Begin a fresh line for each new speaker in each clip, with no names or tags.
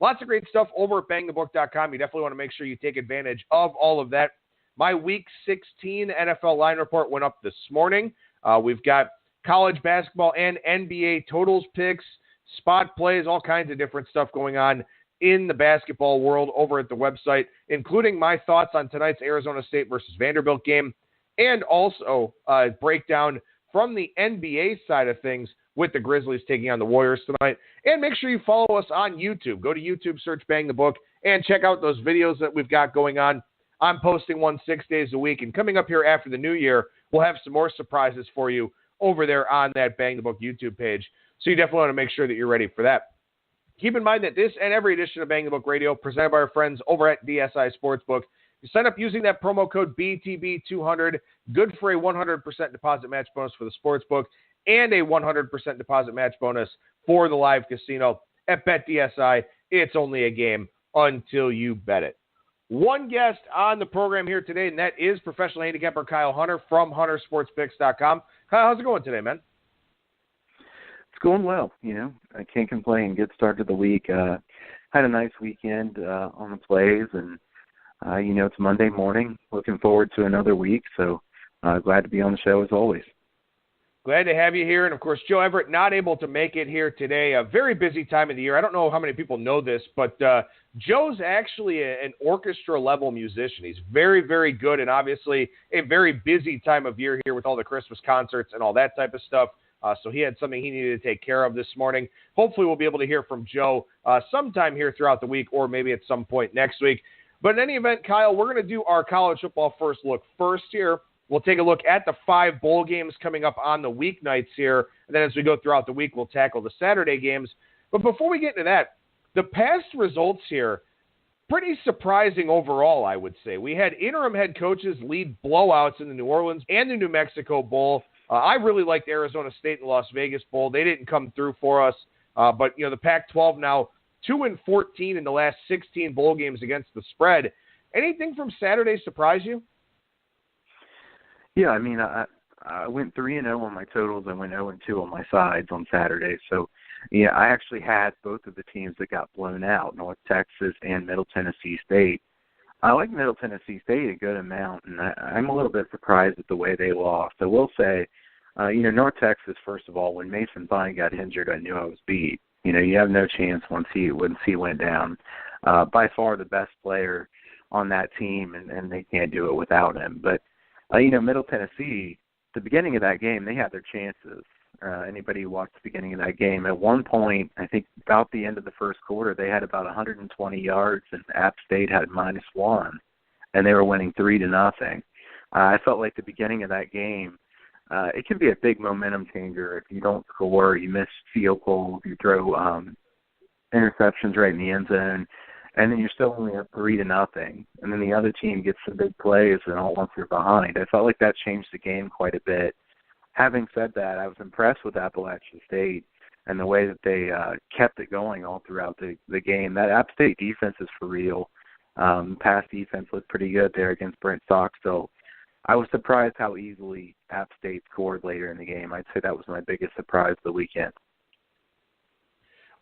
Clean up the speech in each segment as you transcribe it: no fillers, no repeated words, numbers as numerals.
Lots of great stuff over at BangTheBook.com. You definitely want to make sure you take advantage of all of that. My Week 16 NFL line report went up this morning. We've got college basketball and NBA totals picks, spot plays, all kinds of different stuff going on in the basketball world over at the website, including my thoughts on tonight's Arizona State versus Vanderbilt game, and also a breakdown from the NBA side of things with the Grizzlies taking on the Warriors tonight. And make sure you follow us on YouTube. Go to YouTube, search Bang the Book, and check out those videos that we've got going on. I'm posting one 6 days a week, and coming up here after the new year, we'll have some more surprises for you over there on that Bang the Book YouTube page. So you definitely want to make sure that you're ready for that. Keep in mind that this and every edition of Bang the Book Radio presented by our friends over at DSI Sportsbook. You sign up using that promo code BTB200, good for a 100% deposit match bonus for the Sportsbook and a 100% deposit match bonus for the live casino. At BetDSI, it's only a game until you bet it. One guest on the program here today, and that is professional handicapper Kyle Hunter from HunterSportsPicks.com. Kyle, how's it going today, man?
It's going well. I can't complain. Good start to the week. Had a nice weekend on the plays, and it's Monday morning. Looking forward to another week, so glad to be on the show as always.
Glad to have you here. And, of course, Joe Everett not able to make it here today. A very busy time of the year. I don't know how many people know this, but Joe's actually an orchestra-level musician. He's very, very good, and obviously a very busy time of year here with all the Christmas concerts and all that type of stuff. So he had something he needed to take care of this morning. Hopefully we'll be able to hear from Joe sometime here throughout the week or maybe at some point next week. But in any event, Kyle, we're going to do our college football first look first here. We'll take a look at the 5 bowl games coming up on the weeknights here. And then as we go throughout the week, we'll tackle the Saturday games. But before we get into that, the past results here, pretty surprising overall, I would say. We had interim head coaches lead blowouts in the New Orleans and the New Mexico Bowl. I really liked Arizona State and the Las Vegas Bowl. They didn't come through for us. But, the Pac-12 now 2-14 in the last 16 bowl games against the spread. Anything from Saturday surprise you?
Yeah, I went 3-0 on my totals. I went 0-2 on my sides on Saturday. So, I actually had both of the teams that got blown out, North Texas and Middle Tennessee State. I like Middle Tennessee State a good amount, and I'm a little bit surprised at the way they lost. I will say, North Texas, first of all, when Mason Fine got injured, I knew I was beat. You have no chance once he went down. By far the best player on that team, and they can't do it without him. But, Middle Tennessee, the beginning of that game, they had their chances. Anybody who watched the beginning of that game, at one point, I think about the end of the first quarter, they had about 120 yards, and App State had -1, and they were winning 3-0. I felt like the beginning of that game, it can be a big momentum changer if you don't score, you miss field goals, you throw interceptions right in the end zone, and then you're still only at 3-0, and then the other team gets some big plays and all once you're behind. I felt like that changed the game quite a bit. Having said that, I was impressed with Appalachian State and the way that they kept it going all throughout the game. That App State defense is for real. Pass defense looked pretty good there against Brent Stockstill. I was surprised how easily App State scored later in the game. I'd say that was my biggest surprise of the weekend.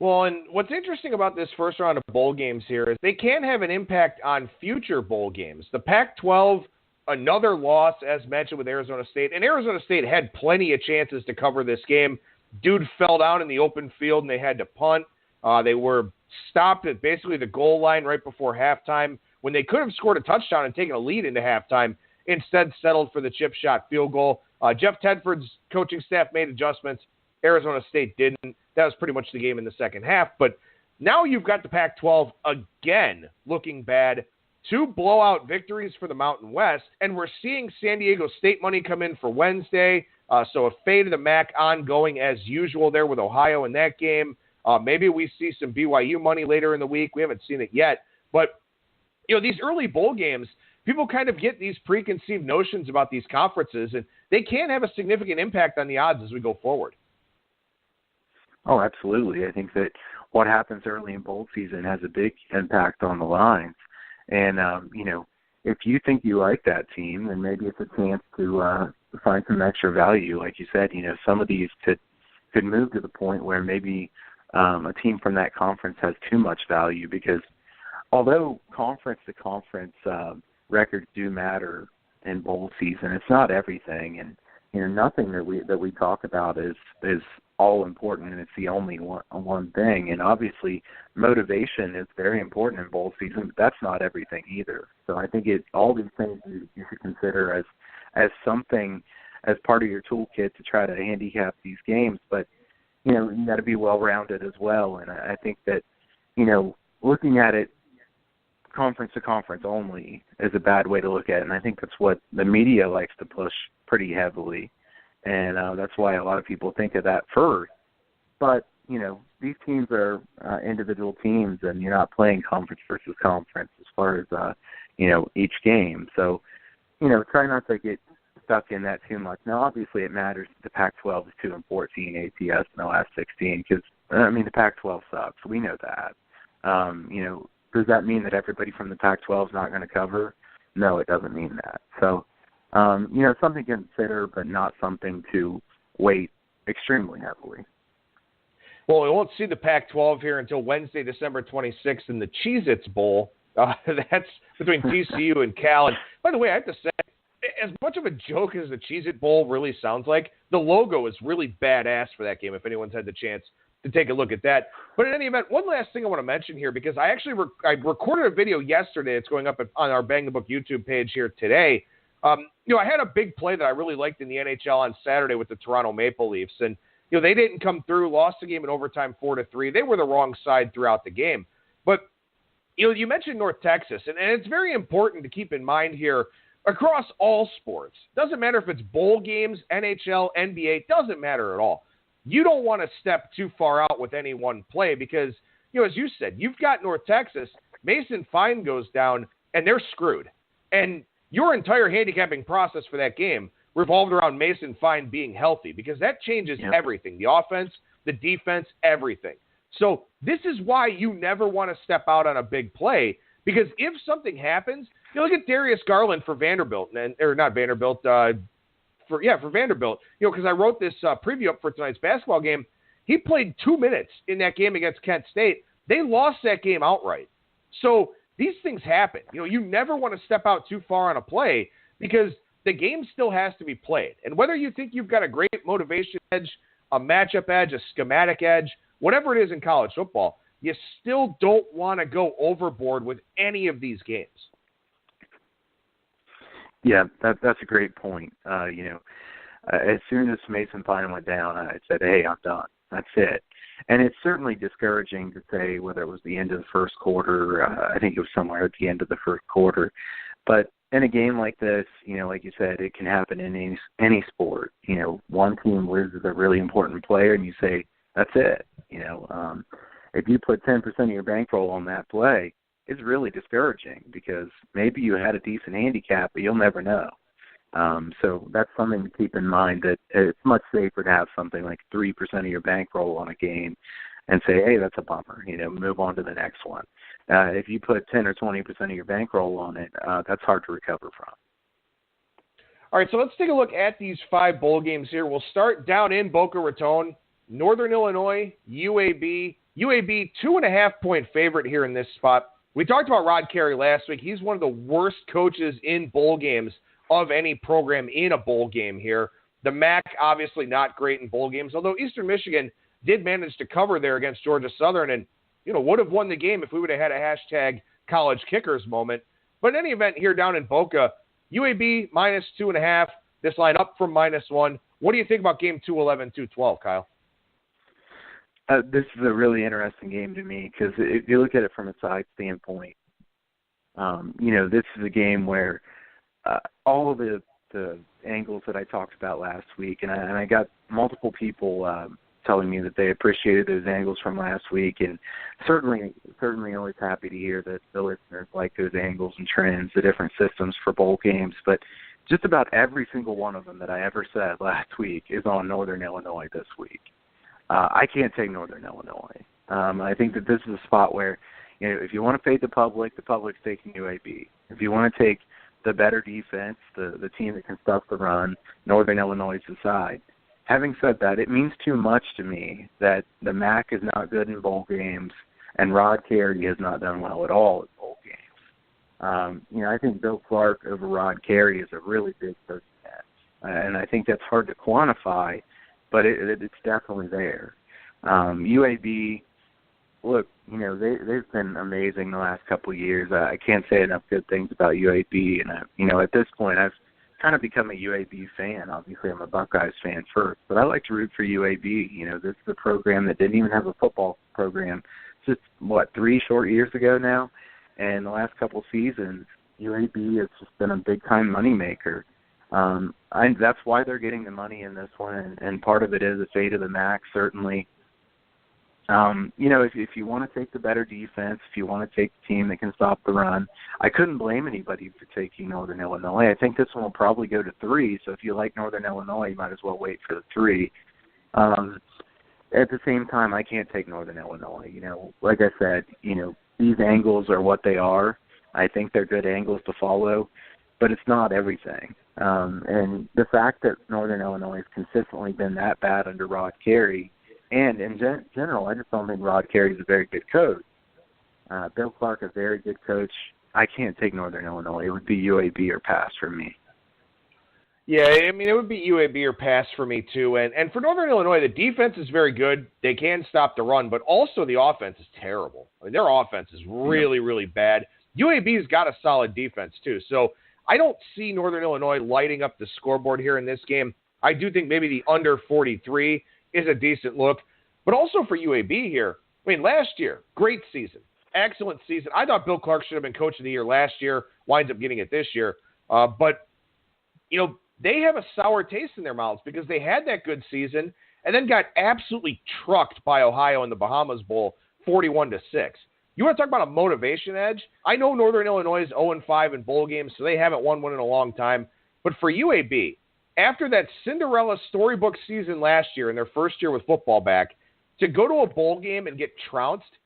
Well, and what's interesting about this first round of bowl games here is they can have an impact on future bowl games. The Pac-12, another loss, as mentioned, with Arizona State. And Arizona State had plenty of chances to cover this game. Dude fell down in the open field, and they had to punt. They were stopped at basically the goal line right before halftime when they could have scored a touchdown and taken a lead into halftime. Instead, settled for the chip shot field goal. Jeff Tedford's coaching staff made adjustments. Arizona State didn't. That was pretty much the game in the second half. But now you've got the Pac-12 again looking bad. 2 blowout victories for the Mountain West, and we're seeing San Diego State money come in for Wednesday. So a fade of the MAC ongoing as usual there with Ohio in that game. Maybe we see some BYU money later in the week. We haven't seen it yet. But, these early bowl games, people kind of get these preconceived notions about these conferences, and they can have a significant impact on the odds as we go forward.
Oh, absolutely. I think that what happens early in bowl season has a big impact on the lines. And, if you think you like that team, then maybe it's a chance to find some extra value. Like you said, some of these could move to the point where maybe a team from that conference has too much value, because although conference-to-conference records do matter in bowl season, it's not everything, and nothing that we talk about is all important, and it's the only one thing. And obviously, motivation is very important in bowl season, but that's not everything either. So I think all these things you should consider as something, as part of your toolkit to try to handicap these games. But you got to be well-rounded as well. And I think that looking at it conference to conference only is a bad way to look at it, and I think that's what the media likes to push pretty heavily, and that's why a lot of people think of that first. But these teams are individual teams, and you're not playing conference versus conference as far as each game. So try not to get stuck in that too much. Now, obviously, it matters that the Pac-12 is 2-14 ATS in the last 16, because the Pac-12 sucks. We know that. Does that mean that everybody from the Pac-12 is not going to cover? No, it doesn't mean that. So, something to consider, but not something to weight extremely heavily.
Well, we won't see the Pac-12 here until Wednesday, December 26th in the Cheez-Its Bowl. That's between TCU and Cal. And by the way, I have to say, as much of a joke as the Cheez-It Bowl really sounds like, the logo is really badass for that game, if anyone's had the chance to take a look at that. But in any event, one last thing I want to mention here, because I actually I recorded a video yesterday. It's going up on our Bang the Book YouTube page here today. I had a big play that I really liked in the NHL on Saturday with the Toronto Maple Leafs, and they didn't come through, lost the game in overtime 4-3. They were the wrong side throughout the game. But you mentioned North Texas, and it's very important to keep in mind here across all sports. Doesn't matter if it's bowl games, NHL, NBA, doesn't matter at all. You don't want to step too far out with any one play because, as you said, you've got North Texas, Mason Fine goes down, and they're screwed. And your entire handicapping process for that game revolved around Mason Fine being healthy, because that changes everything. The offense, the defense, everything. So this is why you never want to step out on a big play, because if something happens, look at Darius Garland for Vanderbilt, for Vanderbilt, because I wrote this preview up for tonight's basketball game. He played 2 minutes in that game against Kent State. They lost that game outright. So these things happen. You never want to step out too far on a play, because the game still has to be played. And whether you think you've got a great motivation edge, a matchup edge, a schematic edge, whatever it is in college football, you still don't want to go overboard with any of these games.
Yeah, that's a great point. As soon as Mason Fine went down, I said, hey, I'm done. That's it. And it's certainly discouraging to say whether it was the end of the first quarter. I think it was somewhere at the end of the first quarter. But in a game like this, like you said, it can happen in any sport. One team loses a really important player, and you say, that's it. If you put 10% of your bankroll on that play, it's really discouraging, because maybe you had a decent handicap, but you'll never know. So that's something to keep in mind, that it's much safer to have something like 3% of your bankroll on a game and say, hey, that's a bummer, move on to the next one. If you put 10 or 20% of your bankroll on it, that's hard to recover from.
All right, so let's take a look at these 5 bowl games here. We'll start down in Boca Raton, Northern Illinois, UAB. UAB 2.5-point favorite here in this spot. We talked about Rod Carey last week. He's one of the worst coaches in bowl games of any program in a bowl game here. The MAC, obviously not great in bowl games, although Eastern Michigan did manage to cover there against Georgia Southern and, would have won the game if we would have had a hashtag college kickers moment. But in any event here down in Boca, UAB minus 2.5, this line up from -1. What do you think about game 211, 212, Kyle?
This is a really interesting game to me, because if you look at it from a side standpoint, this is a game where all of the angles that I talked about last week, and I got multiple people telling me that they appreciated those angles from last week, and certainly always happy to hear that the listeners like those angles and trends, the different systems for bowl games. But just about every single one of them that I ever said last week is on Northern Illinois this week. I can't take Northern Illinois. I think that this is a spot where, if you want to fade the public's taking UAB. If you want to take the better defense, the team that can stuff the run, Northern Illinois is the side. having said that, it means too much to me that the MAC is not good in bowl games and Rod Carey has not done well at all in bowl games. I think Bill Clark over Rod Carey is a really big person, and I think that's hard to quantify, but it's definitely there. UAB, look, they've been amazing the last couple of years. I can't say enough good things about UAB, and at this point, I've kind of become a UAB fan. Obviously, I'm a Buckeyes fan first, but I like to root for UAB. This is a program that didn't even have a football program just, 3 short years ago now, and the last couple seasons, UAB has just been a big-time moneymaker. That's why they're getting the money in this one, and part of it is the fate of the MAC, certainly. If you want to take the better defense, if you want to take the team that can stop the run, I couldn't blame anybody for taking Northern Illinois. I think this one will probably go to 3, so if you like Northern Illinois, you might as well wait for the 3. At the same time, I can't take Northern Illinois. Like I said, these angles are what they are. I think they're good angles to follow, but it's not everything. And the fact that Northern Illinois has consistently been that bad under Rod Carey, and in general, I just don't think Rod Carey is a very good coach. Bill Clark, a very good coach. I can't take Northern Illinois. It would be UAB or pass for me.
Yeah, it would be UAB or pass for me too. And for Northern Illinois, the defense is very good. They can stop the run, but also the offense is terrible. Their offense is really, really bad. UAB's got a solid defense too. So I don't see Northern Illinois lighting up the scoreboard here in this game. I do think maybe the under 43 is a decent look. But also for UAB here, last year, great season. Excellent season. I thought Bill Clark should have been coach of the year last year, winds up getting it this year. But they have a sour taste in their mouths because they had that good season and then got absolutely trucked by Ohio in the Bahamas Bowl, 41-6. You want to talk about a motivation edge? I know Northern Illinois is 0-5 in bowl games, so they haven't won one in a long time. But for UAB, after that Cinderella storybook season last year in their first year with football back, to go to a bowl game and get trounced,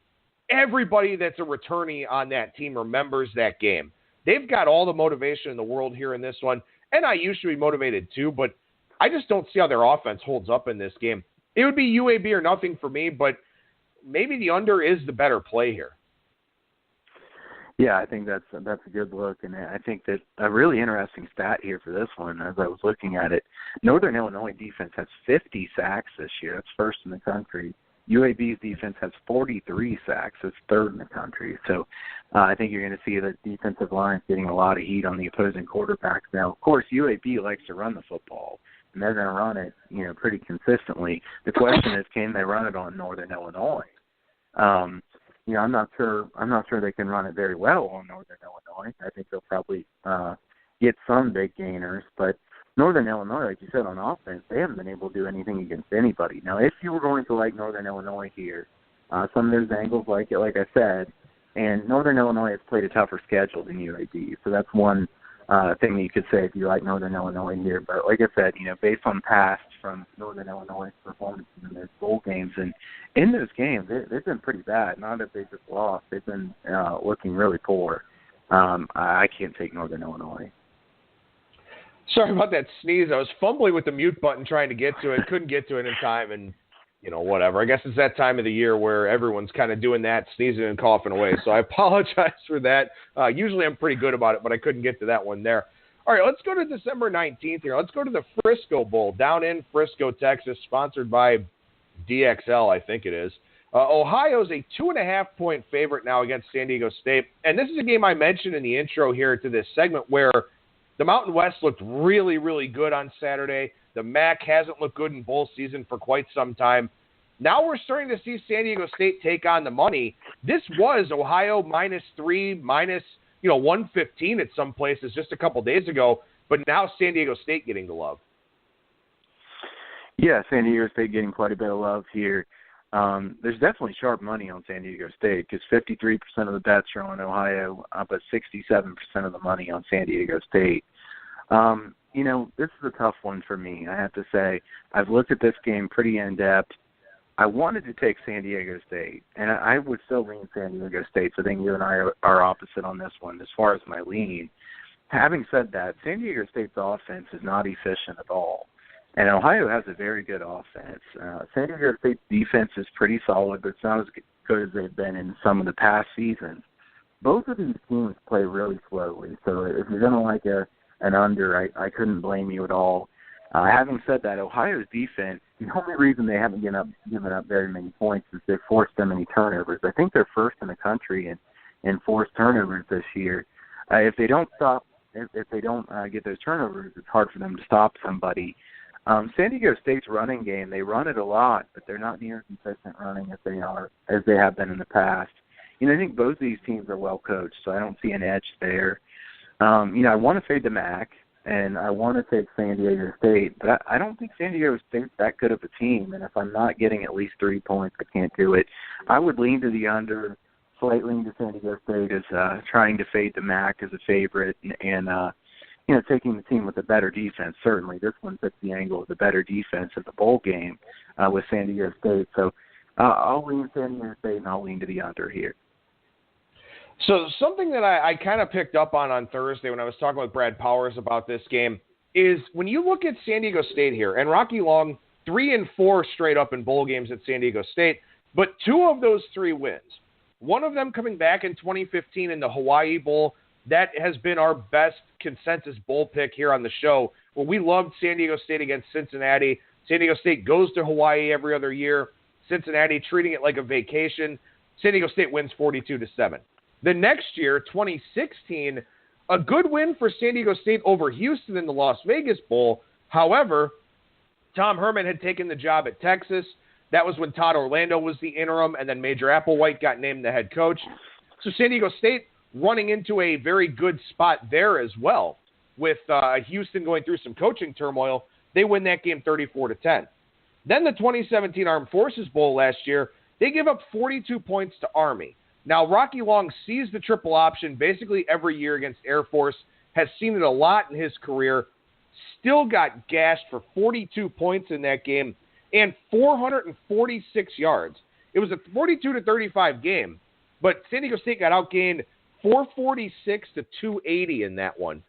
everybody that's a returnee on that team remembers that game. They've got all the motivation in the world here in this one. And I used to be motivated too, but I just don't see how their offense holds up in this game. It would be UAB or nothing for me, but maybe the under is the better play here.
Yeah, I think that's a good look, and I think that a really interesting stat here for this one, as I was looking at it, Northern Illinois defense has 50 sacks this year. That's first in the country. UAB's defense has 43 sacks. It's third in the country. So I think you're going to see the defensive line getting a lot of heat on the opposing quarterbacks. Now, of course, UAB likes to run the football, and they're going to run it, pretty consistently. The question is, can they run it on Northern Illinois? I'm not sure they can run it very well on Northern Illinois. I think they'll probably get some big gainers, but Northern Illinois, like you said, on offense, they haven't been able to do anything against anybody. Now, if you were going to like Northern Illinois here, some of those angles like it, like I said, and Northern Illinois has played a tougher schedule than UAB, so that's one thing that you could say if you like Northern Illinois here. But like I said, based on past from Northern Illinois' performances in their bowl games, and in those games, they've been pretty bad. Not that they just lost. They've been looking really poor. I can't take Northern Illinois.
Sorry about that sneeze. I was fumbling with the mute button trying to get to it. Couldn't get to it in time, and, whatever. I guess it's that time of the year where everyone's kind of doing that, sneezing and coughing away. So I apologize for that. Usually I'm pretty good about it, but I couldn't get to that one there. All right, let's go to December 19th here. Let's go to the Frisco Bowl down in Frisco, Texas, sponsored by DXL, I think it is. Ohio's a 2.5-point favorite now against San Diego State. And this is a game I mentioned in the intro here to this segment where the Mountain West looked really, really good on Saturday. The MAC hasn't looked good in bowl season for quite some time. Now we're starting to see San Diego State take on the money. This was Ohio -3, minus 115 at some places just a couple days ago, but now San Diego State getting the love.
Yeah, San Diego State getting quite a bit of love here. There's definitely sharp money on San Diego State because 53% of the bets are on Ohio, but 67% of the money on San Diego State. This is a tough one for me, I have to say. I've looked at this game pretty in-depth. I wanted to take San Diego State, and I would still lean San Diego State, so I think you and I are opposite on this one as far as my lean. Having said that, San Diego State's offense is not efficient at all. And Ohio has a very good offense. San Diego State's defense is pretty solid, but it's not as good as they've been in some of the past seasons. Both of these teams play really slowly, so if you're going to like an under, I couldn't blame you at all. Having said that, Ohio's defense, the only reason they haven't given up very many points is they've forced them many turnovers. I think they're first in the country in forced turnovers this year. If they don't get those turnovers, it's hard for them to stop somebody. San Diego State's running game, they run it a lot, but they're not near as consistent running as they have been in the past. I think both of these teams are well coached, so I don't see an edge there. I want to fade the MAC, and I want to take San Diego State, but I don't think San Diego State's that good of a team, and if I'm not getting at least 3 points, I can't do it. I would lean to the under, slightly lean to San Diego State as trying to fade the MAC as a favorite, and taking the team with a better defense. Certainly, this one fits the angle of the better defense in the bowl game with San Diego State. So I'll lean San Diego State, and I'll lean to the under here.
So something that I kind of picked up on Thursday when I was talking with Brad Powers about this game is when you look at San Diego State here, and Rocky Long, 3-4 straight up in bowl games at San Diego State, but 2 of those 3 wins, one of them coming back in 2015 in the Hawaii Bowl. That has been our best consensus bowl pick here on the show. Well, we loved San Diego State against Cincinnati. San Diego State goes to Hawaii every other year. Cincinnati treating it like a vacation. San Diego State wins 42-7. The next year, 2016, a good win for San Diego State over Houston in the Las Vegas Bowl. However, Tom Herman had taken the job at Texas. That was when Todd Orlando was the interim, and then Major Applewhite got named the head coach. So San Diego State running into a very good spot there as well. With Houston going through some coaching turmoil, they win that game 34-10. Then the 2017 Armed Forces Bowl last year, they give up 42 points to Army. Now, Rocky Long sees the triple option basically every year against Air Force, has seen it a lot in his career, still got gashed for 42 points in that game and 446 yards. It was a 42-35 game, but San Diego State got outgained 446 to 280 in that one.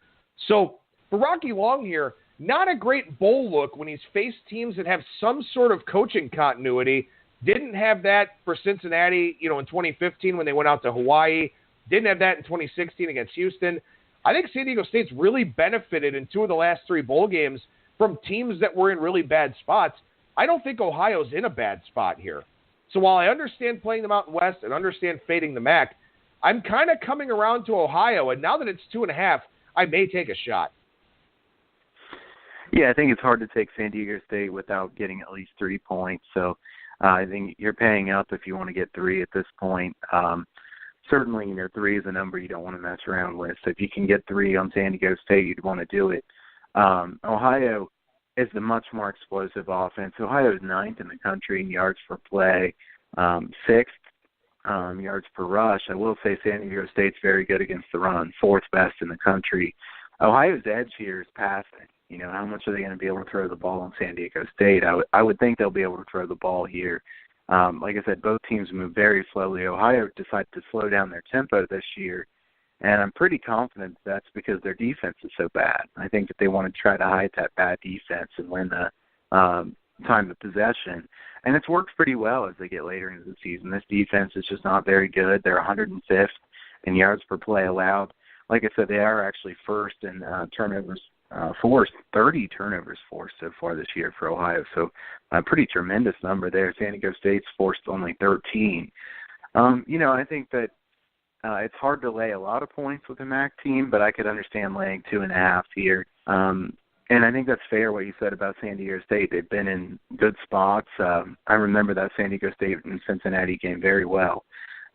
So for Rocky Long here, not a great bowl look when he's faced teams that have some sort of coaching continuity. Didn't have that for Cincinnati, in 2015 when they went out to Hawaii. Didn't have that in 2016 against Houston. I think San Diego State's really benefited in 2 of the last 3 bowl games from teams that were in really bad spots. I don't think Ohio's in a bad spot here. So while I understand playing the Mountain West and understand fading the MAC, I'm kind of coming around to Ohio, and now that it's 2.5, I may take a shot.
Yeah, I think it's hard to take San Diego State without getting at least 3 points. So I think you're paying up if you want to get 3 at this point. Certainly, 3 is a number you don't want to mess around with. So if you can get 3 on San Diego State, you'd want to do it. Ohio is the much more explosive offense. Ohio is 9th in the country in yards per play, 6th yards per rush. I will say San Diego State's very good against the run, 4th best in the country. Ohio's edge here is passing. How much are they going to be able to throw the ball on San Diego State? I would think they'll be able to throw the ball here. Like I said, both teams move very slowly. Ohio decided to slow down their tempo this year, and I'm pretty confident that's because their defense is so bad. I think that they want to try to hide that bad defense and win the time of possession. And it's worked pretty well as they get later into the season. This defense is just not very good. They're 105th in yards per play allowed. Like I said, they are actually first in turnovers forced, 30 turnovers forced so far this year for Ohio. So a pretty tremendous number there. San Diego State's forced only 13. I think that it's hard to lay a lot of points with the MAC team, but I could understand laying 2.5 here. And I think that's fair what you said about San Diego State. They've been in good spots. I remember that San Diego State and Cincinnati game very well.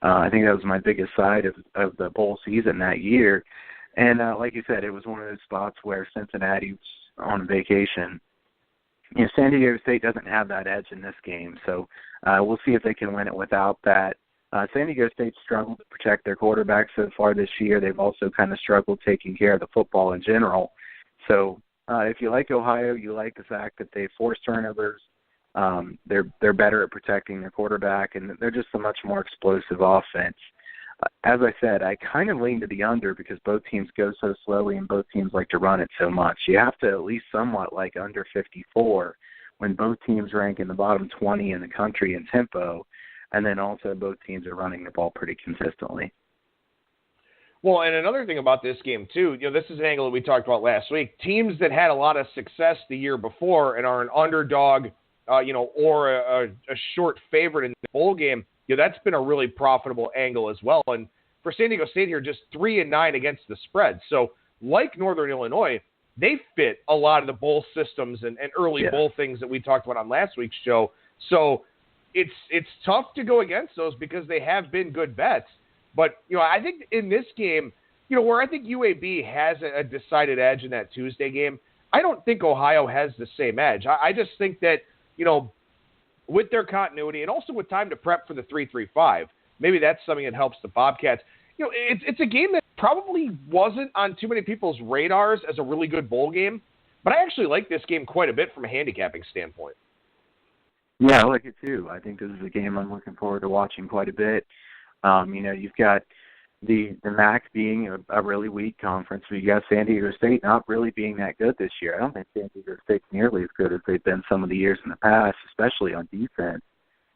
I think that was my biggest side of the bowl season that year. And like you said, it was one of those spots where Cincinnati was on vacation. San Diego State doesn't have that edge in this game, so we'll see if they can win it without that. San Diego State struggled to protect their quarterback so far this year. They've also kind of struggled taking care of the football in general. So if you like Ohio, you like the fact that they force turnovers. They're better at protecting their quarterback, and they're just a much more explosive offense. as I said, I kind of lean to the under because both teams go so slowly and both teams like to run it so much. You have to at least somewhat like under 54 when both teams rank in the bottom 20 in the country in tempo, and then also both teams are running the ball pretty consistently.
Well, and another thing about this game, too, this is an angle that we talked about last week. Teams that had a lot of success the year before and are an underdog, or a short favorite in the bowl game, that's been a really profitable angle as well. And for San Diego State here, just 3-9 against the spread. So like Northern Illinois, they fit a lot of the bowl systems and early bowl things that we talked about on last week's show. So it's tough to go against those because they have been good bets. But, I think in this game, where I think UAB has a decided edge in that Tuesday game, I don't think Ohio has the same edge. I just think that, with their continuity and also with time to prep for the 3-3-5, maybe that's something that helps the Bobcats. It's a game that probably wasn't on too many people's radars as a really good bowl game, but I actually like this game quite a bit from a handicapping standpoint.
Yeah, I like it too. I think this is a game I'm looking forward to watching quite a bit. You've got the MAC being a really weak conference. You got San Diego State not really being that good this year. I don't think San Diego State's nearly as good as they've been some of the years in the past, especially on defense.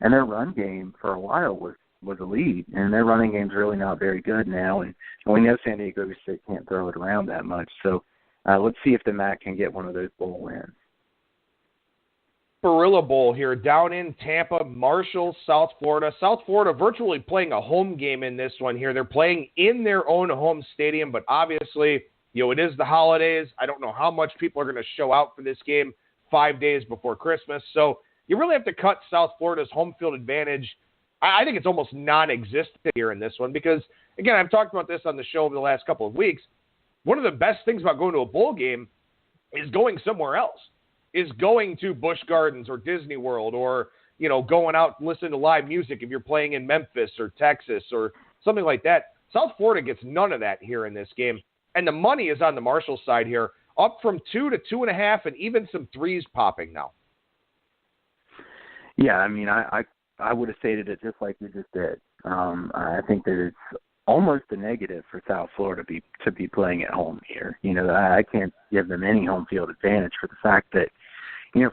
And their run game for a while was a lead, and their running game's really not very good now. And we know San Diego State can't throw it around that much. So let's see if the MAC can get one of those bowl wins.
Gasparilla Bowl here down in Tampa, Marshall, South Florida. South Florida virtually playing a home game in this one here. They're playing in their own home stadium, but obviously, it is the holidays. I don't know how much people are going to show out for this game 5 days before Christmas. So you really have to cut South Florida's home field advantage. I think it's almost non-existent here in this one because, again, I've talked about this on the show over the last couple of weeks. One of the best things about going to a bowl game is going somewhere else. Is going to Busch Gardens or Disney World or, going out and listening to live music if you're playing in Memphis or Texas or something like that. South Florida gets none of that here in this game. And the money is on the Marshall side here, up from 2 to 2.5 and even some threes popping now.
Yeah, I would have stated it just like you just did. I think that it's almost a negative for South Florida to be playing at home here. I can't give them any home field advantage for the fact that,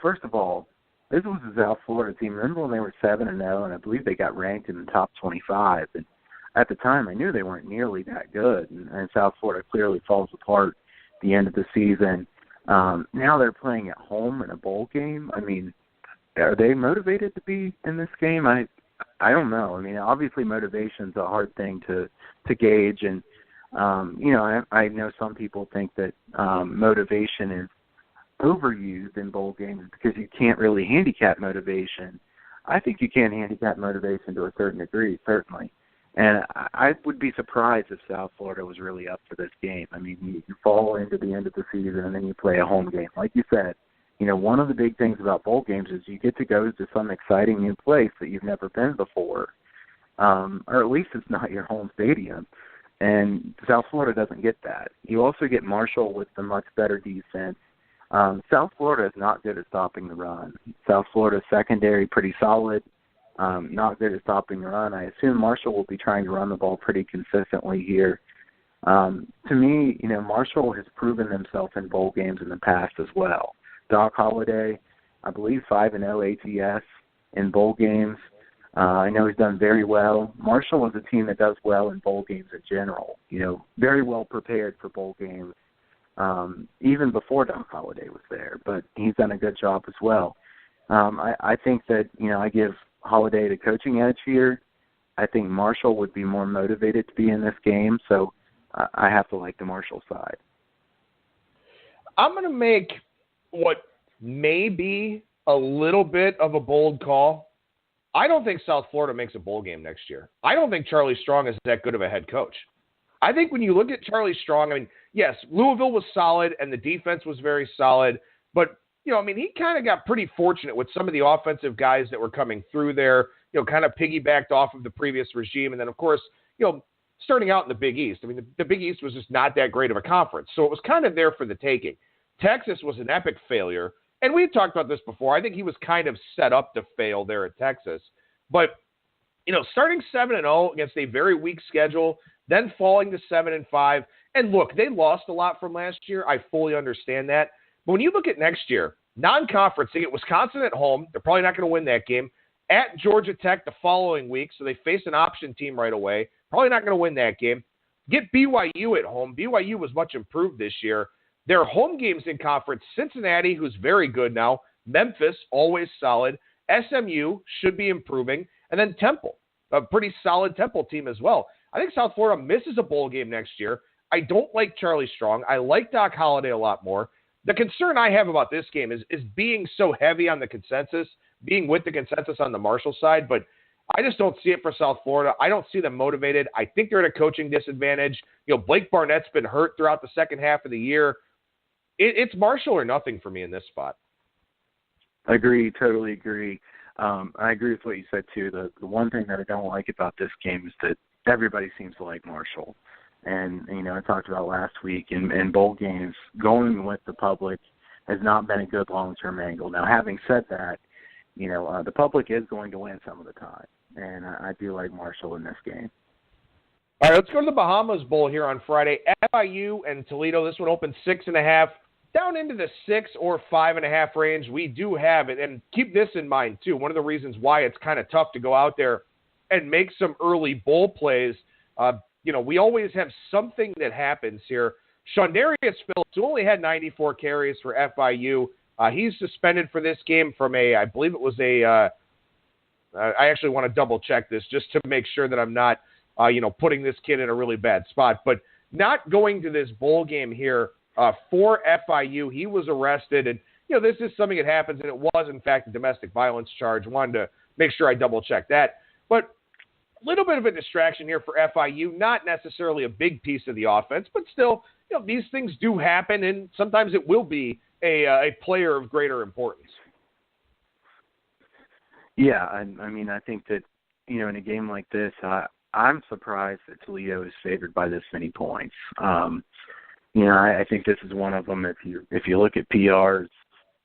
first of all, this was a South Florida team. Remember when they were 7-0, and I believe they got ranked in the top 25. And at the time, I knew they weren't nearly that good. And South Florida clearly falls apart at the end of the season. Now they're playing at home in a bowl game. Are they motivated to be in this game? I don't know. Obviously motivation's a hard thing to gauge. And, I know some people think that motivation is overused in bowl games because you can't really handicap motivation. I think you can handicap motivation to a certain degree, certainly. And I would be surprised if South Florida was really up for this game. You fall into the end of the season and then you play a home game. Like you said, one of the big things about bowl games is you get to go to some exciting new place that you've never been before, or at least it's not your home stadium. And South Florida doesn't get that. You also get Marshall with the much better defense. South Florida is not good at stopping the run. South Florida's secondary pretty solid, not good at stopping the run. I assume Marshall will be trying to run the ball pretty consistently here. To me, Marshall has proven themselves in bowl games in the past as well. Doc Holliday, I believe 5-0 ATS in bowl games. I know he's done very well. Marshall is a team that does well in bowl games in general. Very well prepared for bowl games, even before Doc Holliday was there. But he's done a good job as well. I think that, I give Holliday the coaching edge here. I think Marshall would be more motivated to be in this game, so I have to like the Marshall side.
I'm going to make what may be a little bit of a bold call. I don't think South Florida makes a bowl game next year. I don't think Charlie Strong is that good of a head coach. I think when you look at Charlie Strong, yes, Louisville was solid and the defense was very solid, but, he kind of got pretty fortunate with some of the offensive guys that were coming through there, kind of piggybacked off of the previous regime. And then, of course, starting out in the Big East, the Big East was just not that great of a conference. So it was kind of there for the taking. Texas was an epic failure. And we've talked about this before. I think he was kind of set up to fail there at Texas. But Starting 7-0 against a very weak schedule, then falling to 7-5. And look, they lost a lot from last year. I fully understand that. But when you look at next year, non-conference, they get Wisconsin at home. They're probably not going to win that game. At Georgia Tech the following week, so they face an option team right away. Probably not going to win that game. Get BYU at home. BYU was much improved this year. Their home games in conference, Cincinnati, who's very good now. Memphis, always solid. SMU should be improving. And then Temple, a pretty solid Temple team as well. I think South Florida misses a bowl game next year. I don't like Charlie Strong. I like Doc Holliday a lot more. The concern I have about this game is being so heavy on the consensus, being with the consensus on the Marshall side, but I just don't see it for South Florida. I don't see them motivated. I think they're at a coaching disadvantage. Blake Barnett's been hurt throughout the second half of the year. It's Marshall or nothing for me in this spot.
Agree, totally agree. I agree with what you said, too. The one thing that I don't like about this game is that everybody seems to like Marshall. And, I talked about last week in bowl games, going with the public has not been a good long-term angle. Now, having said that, the public is going to win some of the time. And I do like Marshall in this game.
All right, let's go to the Bahamas Bowl here on Friday. FIU and Toledo, this one opens 6.5, down into the 6 or 5.5 range. We do have it, and keep this in mind, too. One of the reasons why it's kind of tough to go out there and make some early bowl plays, we always have something that happens here. Shondarius Phillips, who only had 94 carries for FIU, he's suspended for this game from I believe it was I actually want to double check this just to make sure that I'm not, putting this kid in a really bad spot. But not going to this bowl game here for FIU. He was arrested, and, this is something that happens, and it was, in fact, a domestic violence charge. Wanted to make sure I double check that. But a little bit of a distraction here for FIU, not necessarily a big piece of the offense, but still, these things do happen, and sometimes it will be a player of greater importance.
Yeah, I think that, in a game like this, I'm surprised that Toledo is favored by this many points. I think this is one of them. If you look at PRs,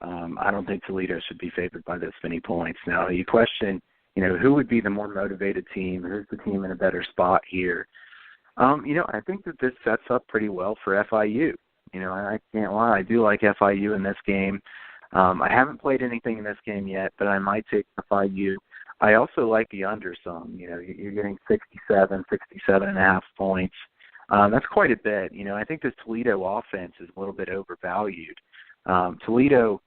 I don't think Toledo should be favored by this many points. Now, you question, who would be the more motivated team? Who's the team in a better spot here? I think that this sets up pretty well for FIU. I can't lie. I do like FIU in this game. I haven't played anything in this game yet, but I might take FIU. I also like the under some. You're getting 67.5 points. That's quite a bit. I think this Toledo offense is a little bit overvalued. Toledo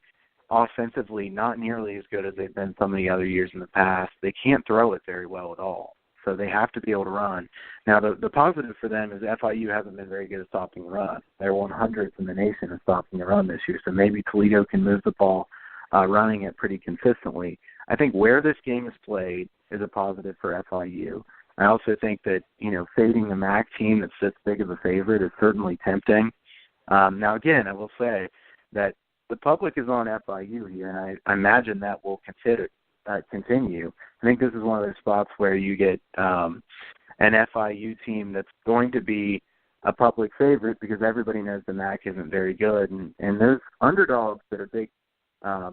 offensively not nearly as good as they've been some of the other years in the past. They can't throw it very well at all, so they have to be able to run. Now, the positive for them is FIU hasn't been very good at stopping the run. They're 100th in the nation in stopping the run this year, so maybe Toledo can move the ball running it pretty consistently. I think where this game is played is a positive for FIU. I also think that, fading the MAC team that's this big of a favorite is certainly tempting. Now, again, I will say that the public is on FIU here, and I imagine that will continue. I think this is one of those spots where you get an FIU team that's going to be a public favorite because everybody knows the MAC isn't very good, and those underdogs that are big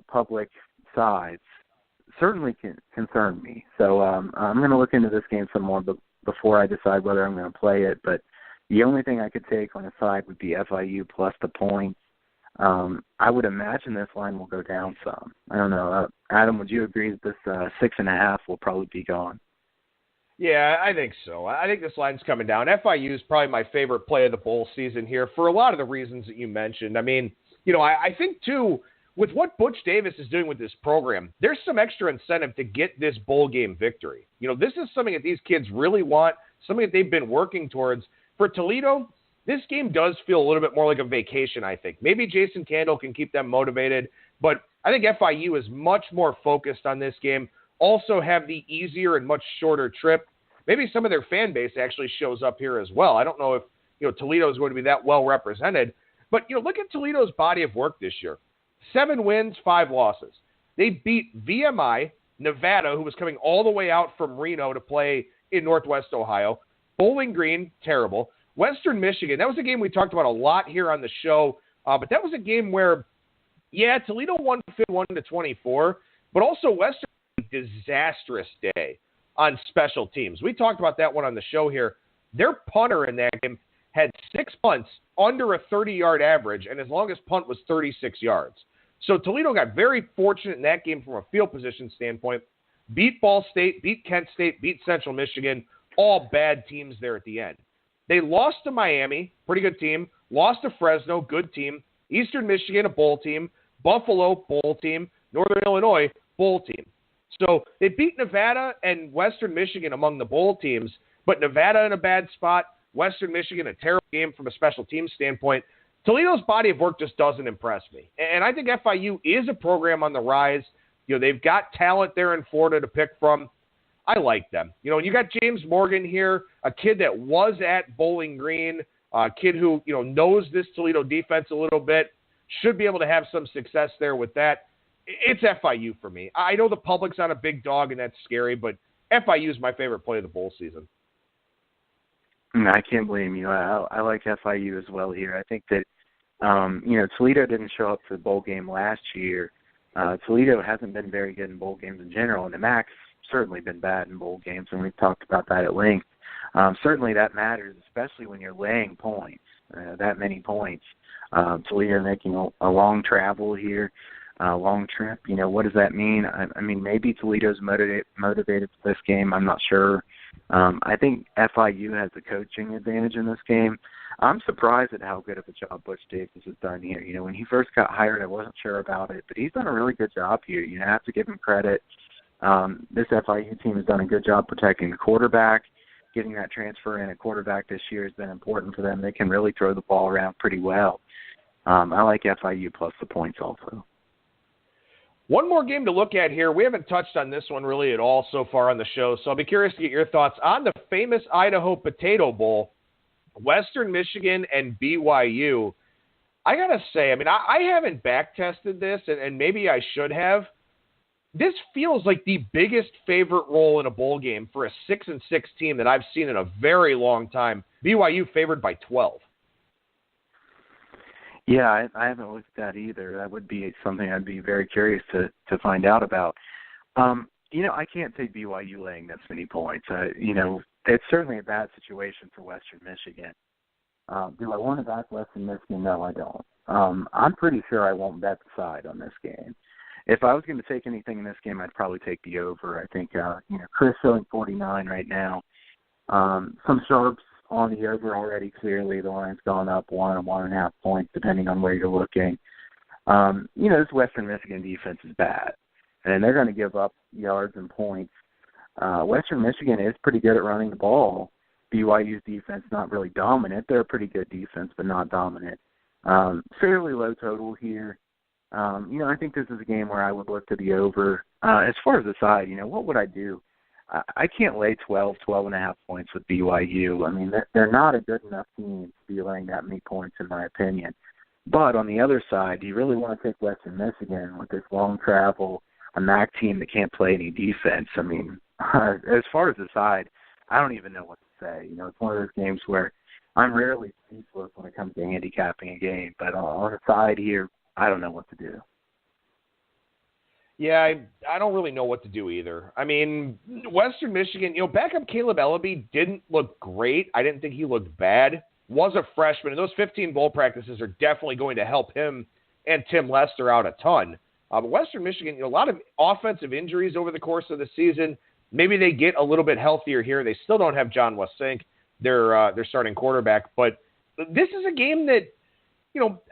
public sides certainly concern me. So I'm going to look into this game some more before I decide whether I'm going to play it. But the only thing I could take on a side would be FIU plus the points. I would imagine this line will go down some. I don't know. Adam, would you agree that this 6.5 will probably be gone?
Yeah, I think so. I think this line's coming down. FIU is probably my favorite play of the bowl season here for a lot of the reasons that you mentioned. I mean, I think, too, with what Butch Davis is doing with this program, there's some extra incentive to get this bowl game victory. This is something that these kids really want, something that they've been working towards. For Toledo, this game does feel a little bit more like a vacation, I think. Maybe Jason Candle can keep them motivated, but I think FIU is much more focused on this game, also have the easier and much shorter trip. Maybe some of their fan base actually shows up here as well. I don't know if Toledo is going to be that well represented, but look at Toledo's body of work this year. 7 wins, 5 losses. They beat VMI, Nevada, who was coming all the way out from Reno to play in Northwest Ohio. Bowling Green, terrible. Western Michigan, that was a game we talked about a lot here on the show, but that was a game where, Toledo won 51-24, but also Western had a disastrous day. on special teams. We talked about that one on the show here. Their punter in that game had 6 punts under a 30-yard average, and his longest punt was 36 yards. So Toledo got very fortunate in that game from a field position standpoint. Beat Ball State, beat Kent State, beat Central Michigan, all bad teams there at the end. They lost to Miami, pretty good team. Lost to Fresno, good team. Eastern Michigan, a bowl team. Buffalo, bowl team. Northern Illinois, bowl team. So they beat Nevada and Western Michigan among the bowl teams, but Nevada in a bad spot, Western Michigan, a terrible game from a special team standpoint. Toledo's body of work just doesn't impress me. And I think FIU is a program on the rise. They've got talent there in Florida to pick from. I like them. And you got James Morgan here, a kid that was at Bowling Green, a kid who, knows this Toledo defense a little bit, should be able to have some success there with that. It's FIU for me. I know the public's on a big dog, and that's scary, but FIU is my favorite play of the bowl season.
I can't blame you. I like FIU as well here. I think that, Toledo didn't show up for the bowl game last year. Toledo hasn't been very good in bowl games in general, and the MAC's certainly been bad in bowl games, and we've talked about that at length. Certainly that matters, especially when you're laying points, that many points. Toledo making a long travel here, a long trip. What does that mean? I mean, maybe Toledo's motivated for this game. I'm not sure. I think FIU has the coaching advantage in this game. I'm surprised at how good of a job Butch Davis has done here. When he first got hired, I wasn't sure about it, but he's done a really good job here. You have to give him credit. This FIU team has done a good job protecting the quarterback. Getting that transfer in at quarterback this year has been important for them. They can really throw the ball around pretty well. I like FIU plus the points also.
One more game to look at here. We haven't touched on this one really at all so far on the show, so I'll be curious to get your thoughts on the famous Idaho Potato Bowl, Western Michigan and BYU. I got to say, I haven't back-tested this, and maybe I should have. This feels like the biggest favorite role in a bowl game for a 6-6 team that I've seen in a very long time. BYU favored by 12.
Yeah, I haven't looked at that either. That would be something I'd be very curious to find out about. I can't take BYU laying this many points. It's certainly a bad situation for Western Michigan. Do I want to back Western Michigan? No, I don't. I'm pretty sure I won't bet the side on this game. If I was going to take anything in this game, I'd probably take the over. I think, Chris showing 49 right now. Some sharps on the over already, clearly. The line's gone up 1 and 1.5 points, depending on where you're looking. This Western Michigan defense is bad, and they're going to give up yards and points. Western Michigan is pretty good at running the ball. BYU's defense not really dominant. They're a pretty good defense, but not dominant. Fairly low total here. I think this is a game where I would look to the over. As far as the side, what would I do? I can't lay 12.5 points with BYU. They're not a good enough team to be laying that many points, in my opinion. But on the other side, do you really want to take Western Michigan with this long travel, a MAC team that can't play any defense? As far as the side, I don't even know what to say. It's one of those games where I'm rarely speechless when it comes to handicapping a game. But on the side here, I don't know what to do.
Yeah, I don't really know what to do either. Western Michigan, backup Caleb Ellaby didn't look great. I didn't think he looked bad. Was a freshman, and those 15 bowl practices are definitely going to help him and Tim Lester out a ton. But Western Michigan, a lot of offensive injuries over the course of the season. Maybe they get a little bit healthier here. They still don't have John Westink, their starting quarterback. But this is a game that,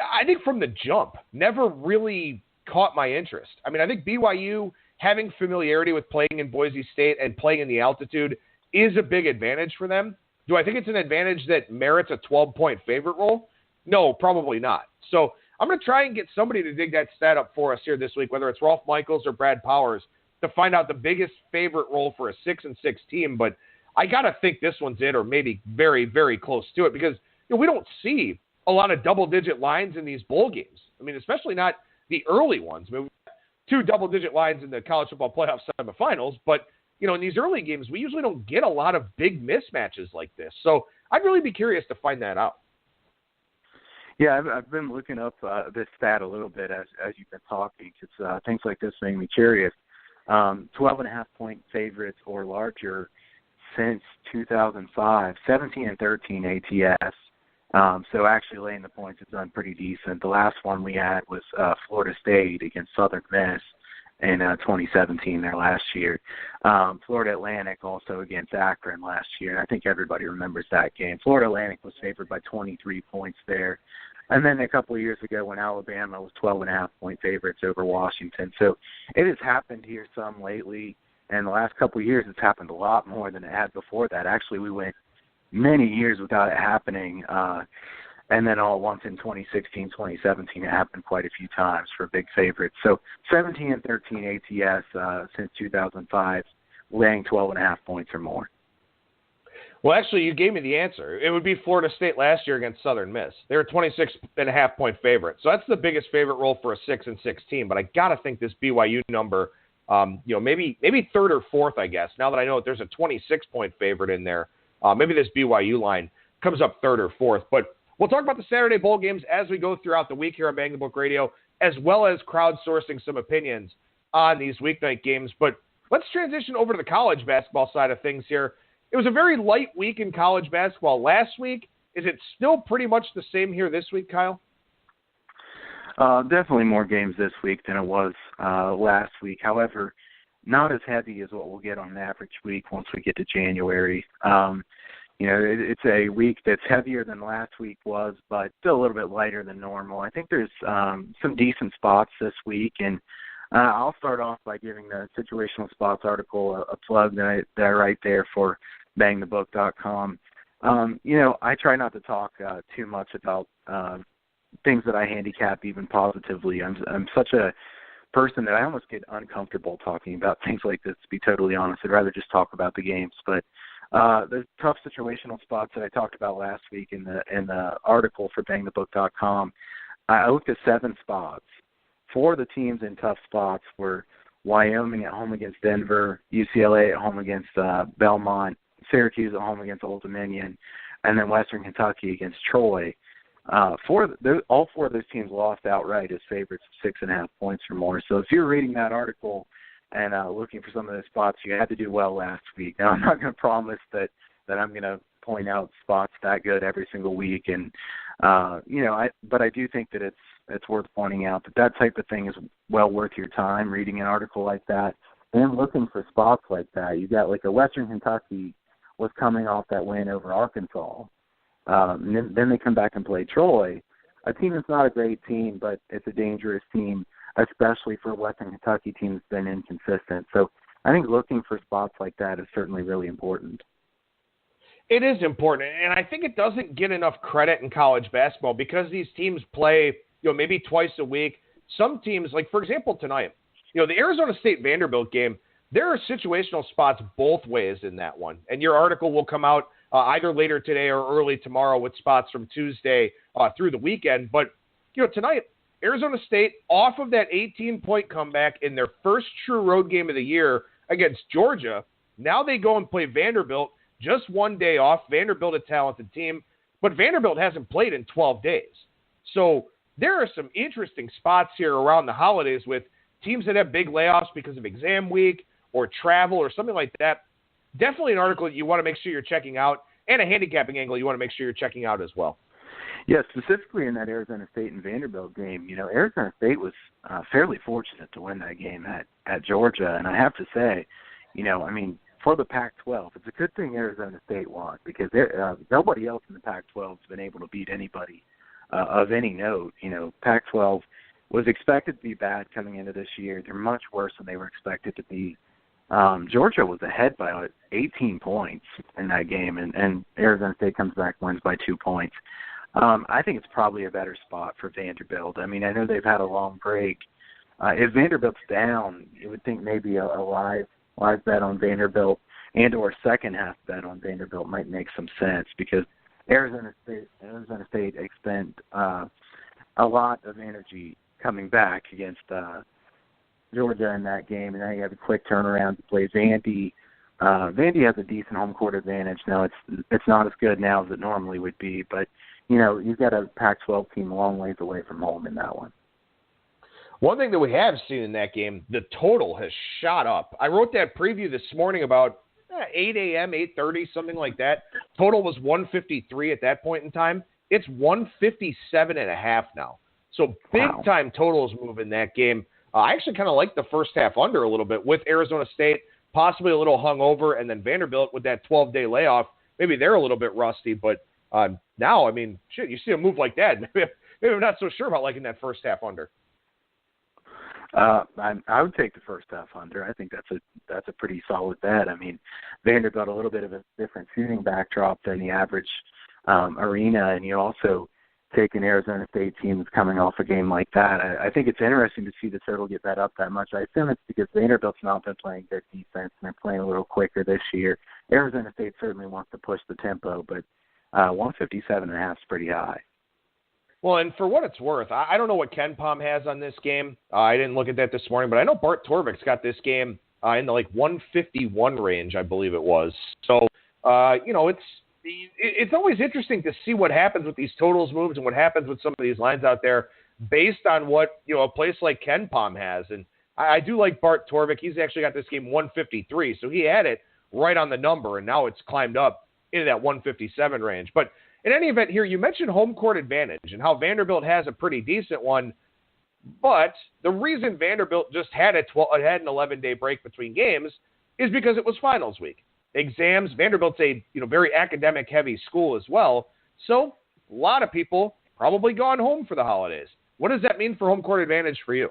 I think from the jump, never really caught my interest. I think BYU having familiarity with playing in Boise State and playing in the altitude is a big advantage for them. Do I think it's an advantage that merits a 12-point favorite role? No, probably not. So I'm going to try and get somebody to dig that stat up for us here this week, whether it's Rolf Michaels or Brad Powers, to find out the biggest favorite role for a 6-6 team. But I got to think this one's it, or maybe very, very close to it, because we don't see a lot of double-digit lines in these bowl games. Especially not the early ones. We've got 2 double-digit lines in the college football playoff semifinals, but in these early games, we usually don't get a lot of big mismatches like this. So I'd really be curious to find that out.
Yeah, I've been looking up this stat a little bit as you've been talking, because things like this make me curious. 12.5-point favorites or larger since 2005, 17 and 13 ATS. So actually laying the points has done pretty decent. The last one we had was Florida State against Southern Miss in 2017, their last year. Florida Atlantic also against Akron last year. I think everybody remembers that game. Florida Atlantic was favored by 23 points there. And then a couple of years ago when Alabama was 12.5-point favorites over Washington. So it has happened here some lately. And the last couple of years it's happened a lot more than it had before that. Actually, we went many years without it happening. And then all at once in 2016, 2017, it happened quite a few times for big favorites. So 17 and 13 ATS since 2005, laying 12.5 points or more.
Well, actually, you gave me the answer. It would be Florida State last year against Southern Miss. They were 26.5-point favorites. So that's the biggest favorite role for a 6-16. But I got to think this BYU number, maybe third or fourth, I guess. Now that I know that there's a 26-point favorite in there, maybe this BYU line comes up third or fourth. But we'll talk about the Saturday bowl games as we go throughout the week here on Bang the Book Radio, as well as crowdsourcing some opinions on these weeknight games. But let's transition over to the college basketball side of things here. It was a very light week in college basketball last week. Is it still pretty much the same here this week, Kyle?
Definitely more games this week than it was last week. However, not as heavy as what we'll get on an average week once we get to January. It's a week that's heavier than last week was, but still a little bit lighter than normal. I think there's some decent spots this week, and I'll start off by giving the Situational Spots article a plug that I write there for BangTheBook.com. I try not to talk too much about things that I handicap even positively. I'm such a person that I almost get uncomfortable talking about things like this, to be totally honest. I'd rather just talk about the games. But the tough situational spots that I talked about last week in the article for BangTheBook.com, I looked at 7 spots. 4 of the teams in tough spots were Wyoming at home against Denver, UCLA at home against Belmont, Syracuse at home against Old Dominion, and then Western Kentucky against Troy. All 4 of those teams lost outright as favorites of 6.5 points or more. So if you're reading that article and looking for some of those spots, you had to do well last week. Now, I'm not going to promise that I'm going to point out spots that good every single week, and but I do think that it's worth pointing out that type of thing is well worth your time, reading an article like that and looking for spots like that. You got like a Western Kentucky was coming off that win over Arkansas. And then they come back and play Troy, a team that's not a great team, but it's a dangerous team, especially for a Western Kentucky team that's been inconsistent. So I think looking for spots like that is certainly really important.
It is important, and I think it doesn't get enough credit in college basketball because these teams play, maybe twice a week. Some teams, like for example tonight, the Arizona State Vanderbilt game, there are situational spots both ways in that one, and your article will come out either later today or early tomorrow with spots from Tuesday through the weekend. But tonight, Arizona State off of that 18-point comeback in their first true road game of the year against Georgia. Now they go and play Vanderbilt. Just one day off. Vanderbilt, a talented team, but Vanderbilt hasn't played in 12 days. So there are some interesting spots here around the holidays with teams that have big layoffs because of exam week or travel or something like that. Definitely an article that you want to make sure you're checking out, and a handicapping angle you want to make sure you're checking out as well.
Yeah, specifically in that Arizona State and Vanderbilt game, Arizona State was fairly fortunate to win that game at Georgia. And I have to say, for the Pac-12, it's a good thing Arizona State won because nobody else in the Pac-12 has been able to beat anybody of any note. Pac-12 was expected to be bad coming into this year. They're much worse than they were expected to be. Georgia was ahead by 18 points in that game, and Arizona State comes back, wins by 2 points. I think it's probably a better spot for Vanderbilt. I know they've had a long break. If Vanderbilt's down, you would think maybe a live bet on Vanderbilt and or second half bet on Vanderbilt might make some sense because Arizona State expend a lot of energy coming back against Georgia in that game, and now you have a quick turnaround to play Vandy. Vandy has a decent home court advantage. Now it's not as good now as it normally would be, but you've got a Pac-12 team a long ways away from home in that one.
One thing that we have seen in that game, the total has shot up. I wrote that preview this morning about 8 a.m., 8:30, something like that. Total was 153 at that point in time. It's 157.5 now. So big-time totals move in that game. I actually kind of like the first half under a little bit with Arizona State, possibly a little hungover, and then Vanderbilt with that 12-day layoff. Maybe they're a little bit rusty, but now, I mean, shit, you see a move like that. Maybe I'm not so sure about liking that first half under.
I would take the first half under. I think that's a pretty solid bet. I mean, Vanderbilt a little bit of a different shooting backdrop than the average arena, and you also take an Arizona State team that's coming off a game like that. I think it's interesting to see the total get bet up that much. I assume it's because Vanderbilt's not been playing good defense and they're playing a little quicker this year. Arizona State certainly wants to push the tempo, but 157.5 is pretty high.
Well, and for what it's worth, I don't know what Ken Pom has on this game. I didn't look at that this morning, but I know Bart Torvik's got this game in the 151 range, I believe it was. So, it's always interesting to see what happens with these totals moves and what happens with some of these lines out there based on what, a place like Ken Pom has. And I do like Bart Torvik. He's actually got this game 153, so he had it right on the number, and now it's climbed up into that 157 range. But in any event here, you mentioned home court advantage and how Vanderbilt has a pretty decent one, but the reason Vanderbilt just had an 11-day break between games is because it was finals week. Exams, Vanderbilt's a very academic-heavy school as well, so a lot of people probably gone home for the holidays. What does that mean for home court advantage for you?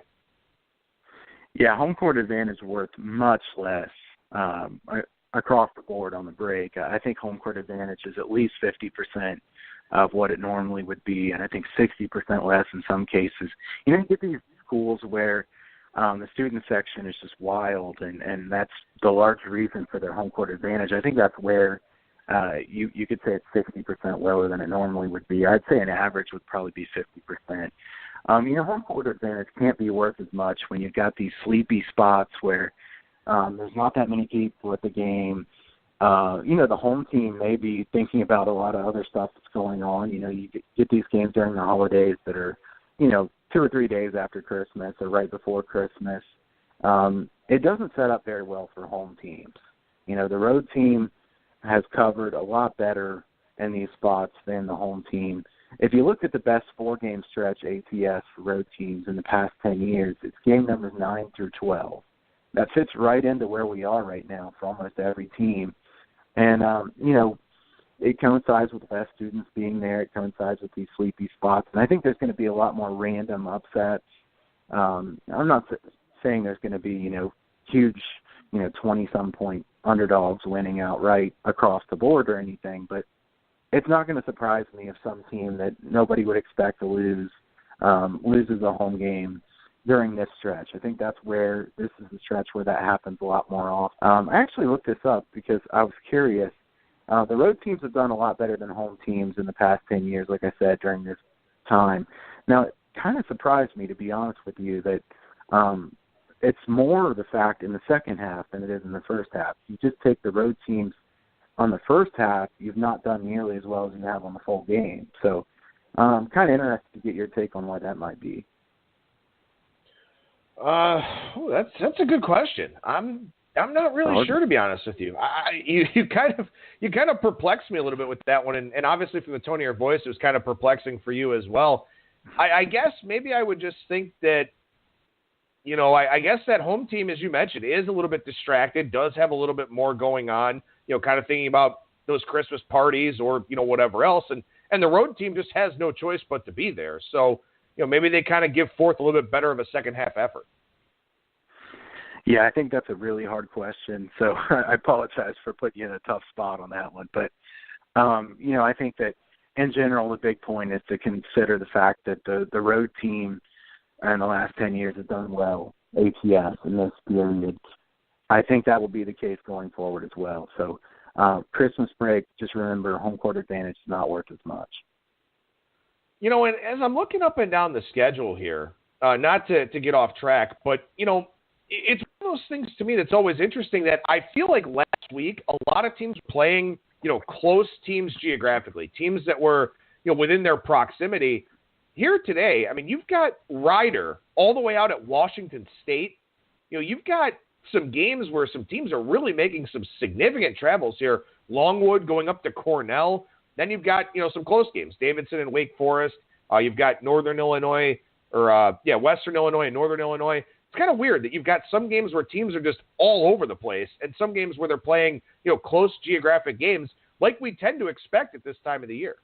Yeah, home court advantage is worth much less across the board on the break. I think home court advantage is at least 50% of what it normally would be, and I think 60% less in some cases. You get these schools where the student section is just wild, and that's the large reason for their home court advantage. I think that's where you could say it's 60% lower than it normally would be. I'd say an average would probably be 50%. Home court advantage can't be worth as much when you've got these sleepy spots where there's not that many people at the game. The home team may be thinking about a lot of other stuff that's going on. You get these games during the holidays that are, 2 or 3 days after Christmas or right before Christmas. It doesn't set up very well for home teams. The road team has covered a lot better in these spots than the home team. If you look at the best 4-game stretch ATS for road teams in the past 10 years, it's game numbers 9 through 12. That fits right into where we are right now for almost every team. And, it coincides with the best students being there. It coincides with these sleepy spots. And I think there's going to be a lot more random upsets. I'm not saying there's going to be, huge, 20-some point underdogs winning outright across the board or anything, but it's not going to surprise me if some team that nobody would expect to lose loses a home game during this stretch. I think this is the stretch where that happens a lot more often. I actually looked this up because I was curious. The road teams have done a lot better than home teams in the past 10 years, like I said, during this time. Now, it kind of surprised me, to be honest with you, that it's more the fact in the second half than it is in the first half. You just take the road teams on the first half, you've not done nearly as well as you have on the full game. So I'm kind of interested to get your take on why that might be.
That's a good question. I'm not really sure, to be honest with you. You kind of perplexed me a little bit with that one, and obviously from the tone of your voice, it was kind of perplexing for you as well. I guess maybe I would just think that, I guess that home team, as you mentioned, is a little bit distracted, does have a little bit more going on, kind of thinking about those Christmas parties or, whatever else, and the road team just has no choice but to be there. So, maybe they kind of give forth a little bit better of a second half effort.
Yeah, I think that's a really hard question, so I apologize for putting you in a tough spot on that one. But, I think that in general the big point is to consider the fact that the road team in the last 10 years has done well, ATS, in this period. I think that will be the case going forward as well. So Christmas break, just remember, home court advantage is not worth as much.
And as I'm looking up and down the schedule here, not to get off track, but, it's one of those things to me that's always interesting that I feel like last week a lot of teams were playing, close teams geographically, teams that were, within their proximity. here today, I mean, you've got Ryder all the way out at Washington State. You've got some games where some teams are really making some significant travels here. Longwood going up to Cornell. Then you've got, some close games. Davidson and Wake Forest. You've got Western Illinois and Northern Illinois. It's kind of weird that you've got some games where teams are just all over the place and some games where they're playing, close geographic games like we tend to expect at this time of the year.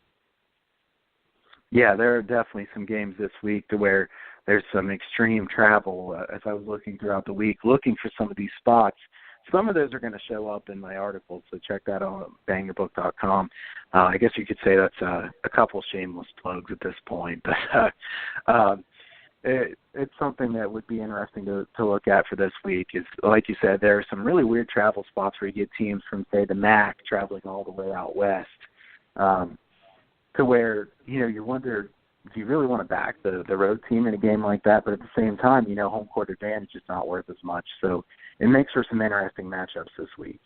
Yeah, there are definitely some games this week to where there's some extreme travel. As I was looking throughout the week, looking for some of these spots, some of those are going to show up in my article, so check that out on BangTheBook.com. I guess you could say that's a couple shameless plugs at this point, but it's something that would be interesting to look at for this week. Is, like you said, there are some really weird travel spots where you get teams from, say, the MAC traveling all the way out west, to where, you wonder, do you really want to back the road team in a game like that? But at the same time, home court advantage is not worth as much. So it makes for some interesting matchups this week.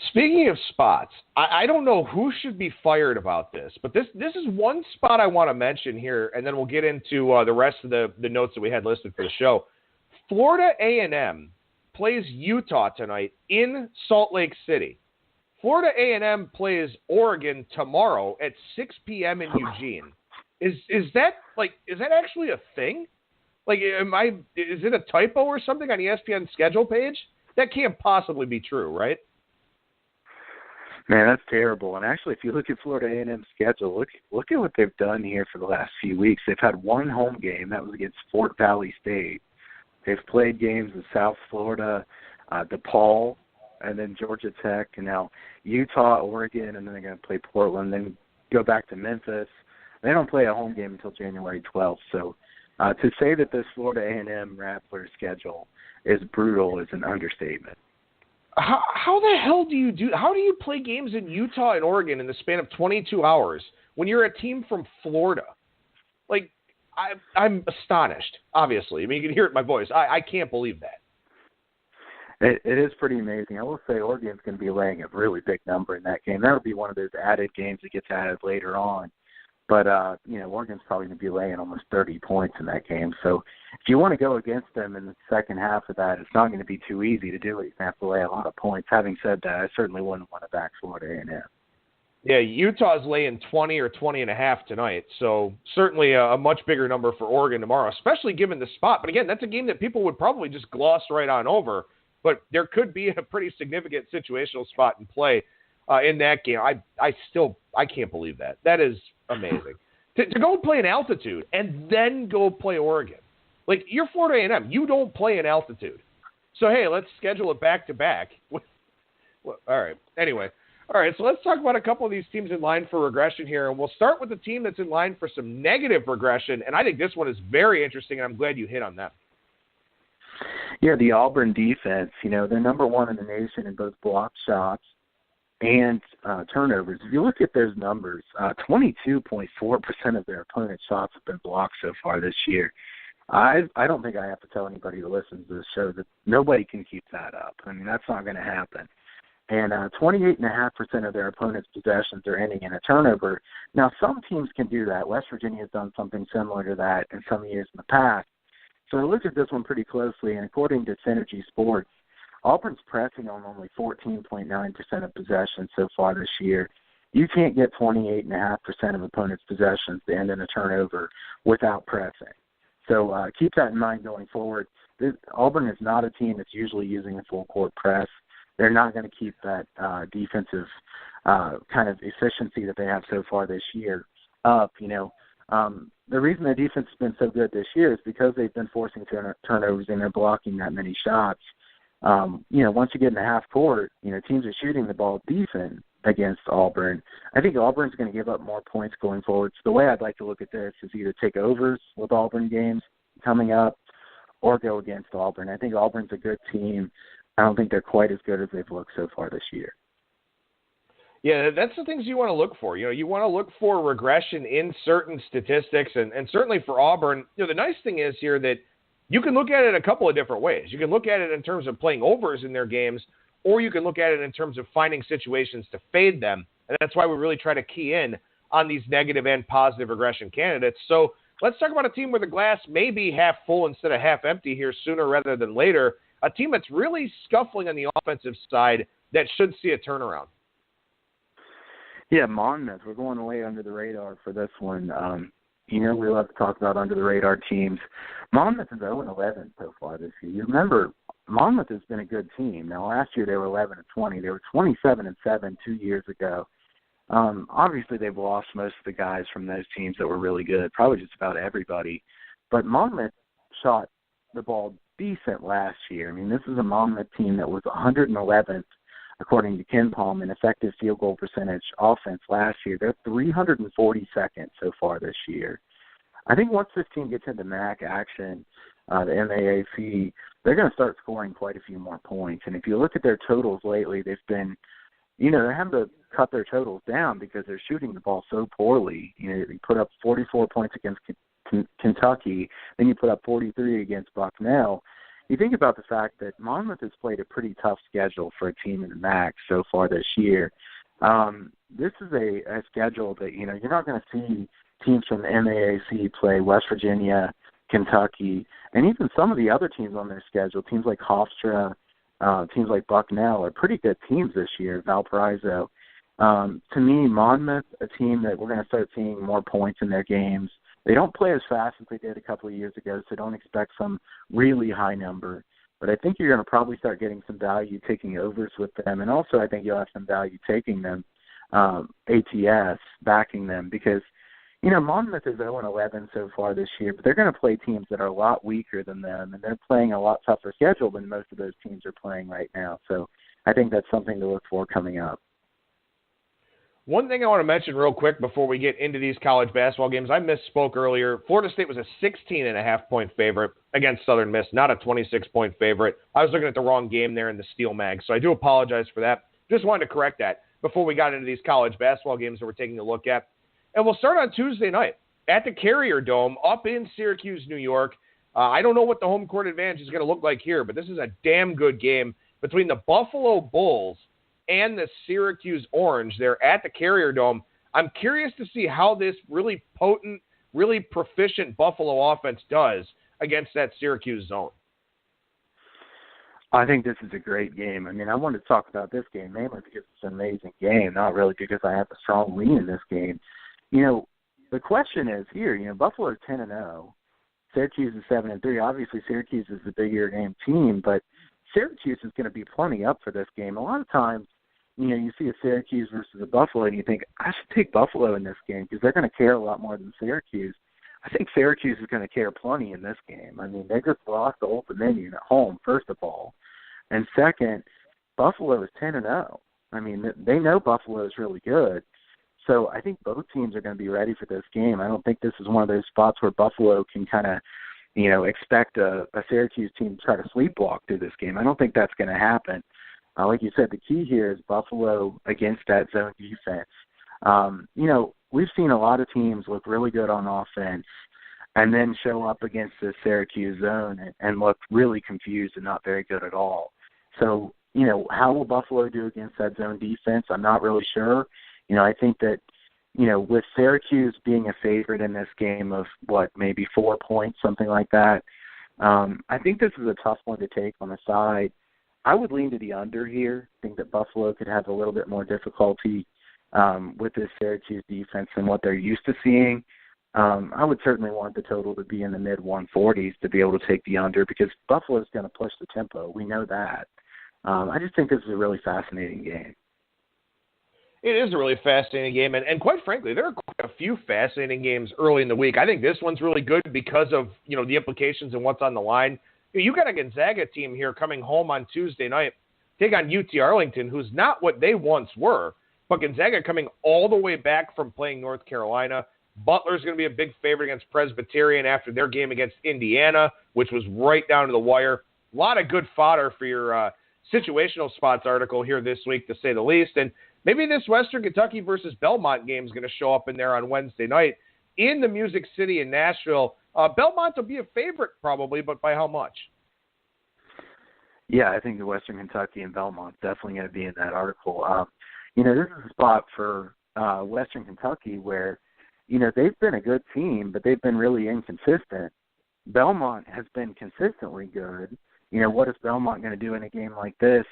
Speaking of spots, I don't know who should be fired about this, but this is one spot I want to mention here, and then we'll get into the rest of the notes that we had listed for the show. Florida A&M plays Utah tonight in Salt Lake City. Florida A&M plays Oregon tomorrow at 6 p.m. in Eugene. Is that actually a thing? Like, is it a typo or something on ESPN's schedule page? That can't possibly be true, right?
Man, that's terrible. And actually, if you look at Florida A&M's schedule, look at what they've done here for the last few weeks. They've had one home game. That was against Fort Valley State. They've played games in South Florida, DePaul, and then Georgia Tech, and now Utah, Oregon, and then they're going to play Portland, then go back to Memphis. They don't play a home game until January 12th. So to say that this Florida A&M Raptors schedule is brutal is an understatement.
How the hell do you how do you play games in Utah and Oregon in the span of 22 hours when you're a team from Florida? Like, I'm astonished, obviously. I mean, you can hear it in my voice. I can't believe that.
It is pretty amazing. I will say Oregon's going to be laying a really big number in that game. That would be one of those added games that gets added later on. But, Oregon's probably going to be laying almost 30 points in that game. So if you want to go against them in the second half of that, it's not going to be too easy to do it. You have to lay a lot of points. Having said that, I certainly wouldn't want to back Florida A&M.
Yeah, Utah's laying 20 or 20.5 tonight, so certainly a much bigger number for Oregon tomorrow, especially given the spot. But again, that's a game that people would probably just gloss right on over, but there could be a pretty significant situational spot in play in that game. I can't believe that. That is amazing. To go play in altitude and then go play Oregon. Like, you're Florida A&M. You don't play in altitude. So, hey, let's schedule it back-to-back. All right. Anyway. All right, so let's talk about a couple of these teams in line for regression here. And we'll start with the team that's in line for some negative regression. And I think this one is very interesting, and I'm glad you hit on that.
Yeah, the Auburn defense, they're number one in the nation in both blocked shots and turnovers. If you look at those numbers, 22.4% of their opponent's shots have been blocked so far this year. I don't think I have to tell anybody who listens to this show that nobody can keep that up. I mean, that's not going to happen. And 28.5% of their opponent's possessions are ending in a turnover. Now, some teams can do that. West Virginia has done something similar to that in some years in the past. So I looked at this one pretty closely, and according to Synergy Sports, Auburn's pressing on only 14.9% of possessions so far this year. You can't get 28.5% of opponents' possessions to end in a turnover without pressing. So keep that in mind going forward. Auburn is not a team that's usually using a full-court press. They're not going to keep that defensive kind of efficiency that they have so far this year up. The reason their defense has been so good this year is because they've been forcing turnovers and they're blocking that many shots. Once you get in the half court, teams are shooting the ball decent against Auburn. I think Auburn's going to give up more points going forward. So the way I'd like to look at this is either take overs with Auburn games coming up or go against Auburn. I think Auburn's a good team. I don't think they're quite as good as they've looked so far this year.
Yeah, that's the things you want to look for. You want to look for regression in certain statistics, and certainly for Auburn, the nice thing is here that you can look at it a couple of different ways. You can look at it in terms of playing overs in their games, or you can look at it in terms of finding situations to fade them, and that's why we really try to key in on these negative and positive regression candidates. So let's talk about a team where the glass may be half full instead of half empty here sooner rather than later. A team that's really scuffling on the offensive side that should see a turnaround.
Yeah, Monmouth. We're going way under the radar for this one. We love to talk about under the radar teams. Monmouth is 0-11 so far this year. You remember, Monmouth has been a good team. Now, last year they were 11-20. They were 27-7 2 years ago. Obviously, they've lost most of the guys from those teams that were really good, probably just about everybody. But Monmouth shot the ball decent last year. I mean, this is a Monmouth team that was 111th, according to Ken Palm, in effective field goal percentage offense last year. They're 342nd so far this year. I think once this team gets into MAC action, the MAAC, they're going to start scoring quite a few more points. And if you look at their totals lately, they've been, they're having to cut their totals down because they're shooting the ball so poorly. You put up 44 points against Kentucky, then you put up 43 against Bucknell. You think about the fact that Monmouth has played a pretty tough schedule for a team in the MAC so far this year. This is a schedule that, you're not going to see teams from the MAAC play West Virginia, Kentucky, and even some of the other teams on their schedule, teams like Hofstra, teams like Bucknell are pretty good teams this year, Valparaiso. To me, Monmouth, a team that we're going to start seeing more points in their games. They don't play as fast as they did a couple of years ago, so don't expect some really high number. But I think you're going to probably start getting some value taking overs with them, and also I think you'll have some value taking them, ATS, backing them, because, Monmouth is 0-11 so far this year, but they're going to play teams that are a lot weaker than them, and they're playing a lot tougher schedule than most of those teams are playing right now. So I think that's something to look for coming up.
One thing I want to mention real quick before we get into these college basketball games, I misspoke earlier. Florida State was a 16.5-point favorite against Southern Miss, not a 26-point favorite. I was looking at the wrong game there in the Steel Mag, so I do apologize for that. Just wanted to correct that before we got into these college basketball games that we're taking a look at. And we'll start on Tuesday night at the Carrier Dome up in Syracuse, New York. I don't know what the home court advantage is going to look like here, but this is a damn good game between the Buffalo Bulls and the Syracuse Orange. They're at the Carrier Dome. I'm curious to see how this really potent, really proficient Buffalo offense does against that Syracuse zone.
I think this is a great game. I mean, I wanted to talk about this game mainly because it's an amazing game, not really because I have a strong lean in this game. The question is here, Buffalo is 10-0. Syracuse is 7-3. Obviously, Syracuse is the bigger game team, but Syracuse is going to be plenty up for this game. A lot of times, you see a Syracuse versus a Buffalo, and you think, I should take Buffalo in this game because they're going to care a lot more than Syracuse. I think Syracuse is going to care plenty in this game. I mean, they just lost to Old Dominion at home, first of all. And second, Buffalo is 10-0. I mean, they know Buffalo is really good. So I think both teams are going to be ready for this game. I don't think this is one of those spots where Buffalo can kind of, expect a Syracuse team to try to sleepwalk through this game. I don't think that's going to happen. Like you said, the key here is Buffalo against that zone defense. We've seen a lot of teams look really good on offense and then show up against the Syracuse zone and look really confused and not very good at all. So, how will Buffalo do against that zone defense? I'm not really sure. I think that, with Syracuse being a favorite in this game of, maybe 4 points, something like that, I think this is a tough one to take on the side. I would lean to the under here. I think that Buffalo could have a little bit more difficulty with this Syracuse defense than what they're used to seeing. I would certainly want the total to be in the mid-140s to be able to take the under because Buffalo is going to push the tempo. We know that. I just think this is a really fascinating game.
It is a really fascinating game, and quite frankly, there are quite a few fascinating games early in the week. I think this one's really good because of, the implications and what's on the line. You got a Gonzaga team here coming home on Tuesday night, take on UT Arlington, who's not what they once were, but Gonzaga coming all the way back from playing North Carolina. Butler's going to be a big favorite against Presbyterian after their game against Indiana, which was right down to the wire. A lot of good fodder for your situational spots article here this week, to say the least. And maybe this Western Kentucky versus Belmont game is going to show up in there on Wednesday night in the Music City in Nashville. Belmont will be a favorite probably, but by how much?
Yeah, I think the Western Kentucky and Belmont definitely going to be in that article. This is a spot for Western Kentucky, where, they've been a good team, but they've been really inconsistent. Belmont has been consistently good. What is Belmont going to do in a game like this?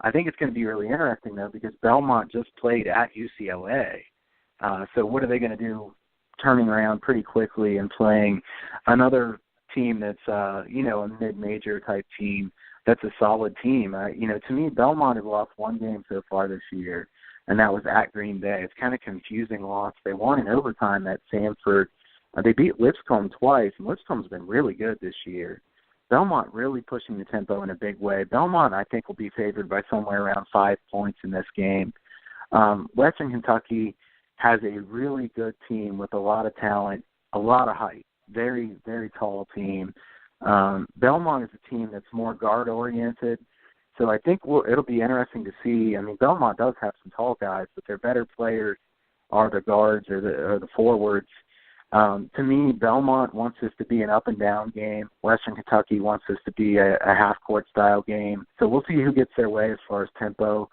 I think it's going to be really interesting, though, because Belmont just played at UCLA. So what are they going to do turning around pretty quickly and playing another team that's, a mid-major type team that's a solid team? To me, Belmont has lost one game so far this year, and that was at Green Bay. It's kind of a confusing loss. They won in overtime at Sanford. They beat Lipscomb twice, and Lipscomb's been really good this year. Belmont really pushing the tempo in a big way. Belmont, I think, will be favored by somewhere around 5 points in this game. Western Kentucky has a really good team with a lot of talent, a lot of height, very, very tall team. Belmont is a team that's more guard-oriented, so I think it'll be interesting to see. I mean, Belmont does have some tall guys, but their better players are the guards or the forwards. To me, Belmont wants this to be an up-and-down game. Western Kentucky wants this to be a half-court style game. So we'll see who gets their way as far as tempo.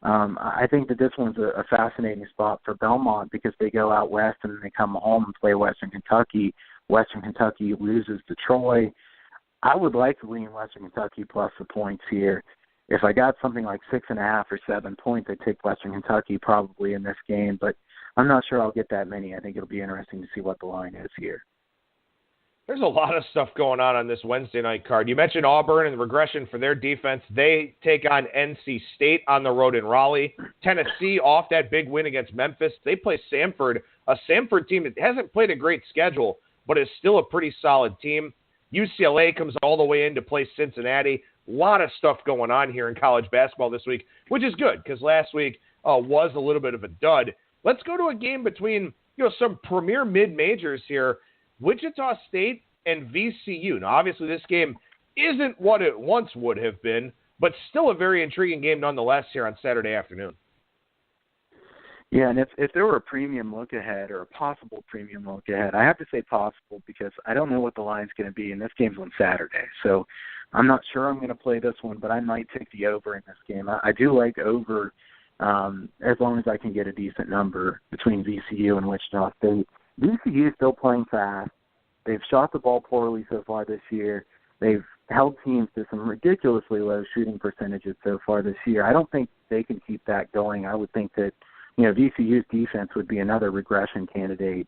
I think that this one's a fascinating spot for Belmont because they go out west and then they come home and play Western Kentucky. Western Kentucky loses to Troy. I would like to lean Western Kentucky plus the points here. If I got something like 6.5 or 7 points, I'd take Western Kentucky probably in this game, but I'm not sure I'll get that many. I think it'll be interesting to see what the line is here.
There's a lot of stuff going on this Wednesday night card. You mentioned Auburn and the regression for their defense. They take on NC State on the road in Raleigh. Tennessee off that big win against Memphis. They play Samford, a Samford team that hasn't played a great schedule, but is still a pretty solid team. UCLA comes all the way in to play Cincinnati. A lot of stuff going on here in college basketball this week, which is good because last week was a little bit of a dud. Let's go to a game between some premier mid-majors here, Wichita State and VCU. Now, obviously, this game isn't what it once would have been, but still a very intriguing game nonetheless here on Saturday afternoon.
Yeah, and if there were a premium look ahead or a possible premium look ahead, I have to say possible because I don't know what the line's going to be, and this game's on Saturday. So I'm not sure I'm going to play this one, but I might take the over in this game. I do like over as long as I can get a decent number between VCU and Wichita State. VCU is still playing fast. They've shot the ball poorly so far this year. They've held teams to some ridiculously low shooting percentages so far this year. I don't think they can keep that going. I would think that VCU's defense would be another regression candidate.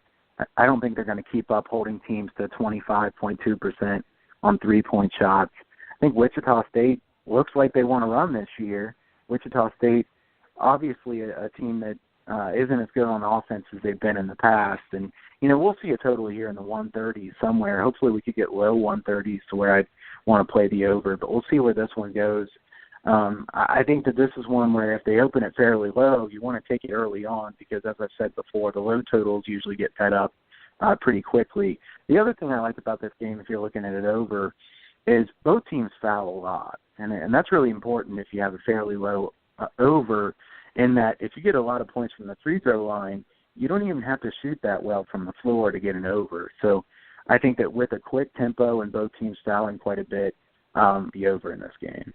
I don't think they're going to keep up holding teams to 25.2% on three-point shots. I think Wichita State looks like they want to run this year. Wichita State, obviously a team that isn't as good on offense as they've been in the past. And, we'll see a total here in the 130s somewhere. Hopefully we could get low 130s to where I'd want to play the over, but we'll see where this one goes. I think that this is one where if they open it fairly low, you want to take it early on because, as I've said before, the low totals usually get fed up pretty quickly. The other thing I like about this game, if you're looking at it over, is both teams foul a lot. And that's really important if you have a fairly low over, in that if you get a lot of points from the free throw line, you don't even have to shoot that well from the floor to get an over. So I think that with a quick tempo and both teams fouling quite a bit, the over in this game.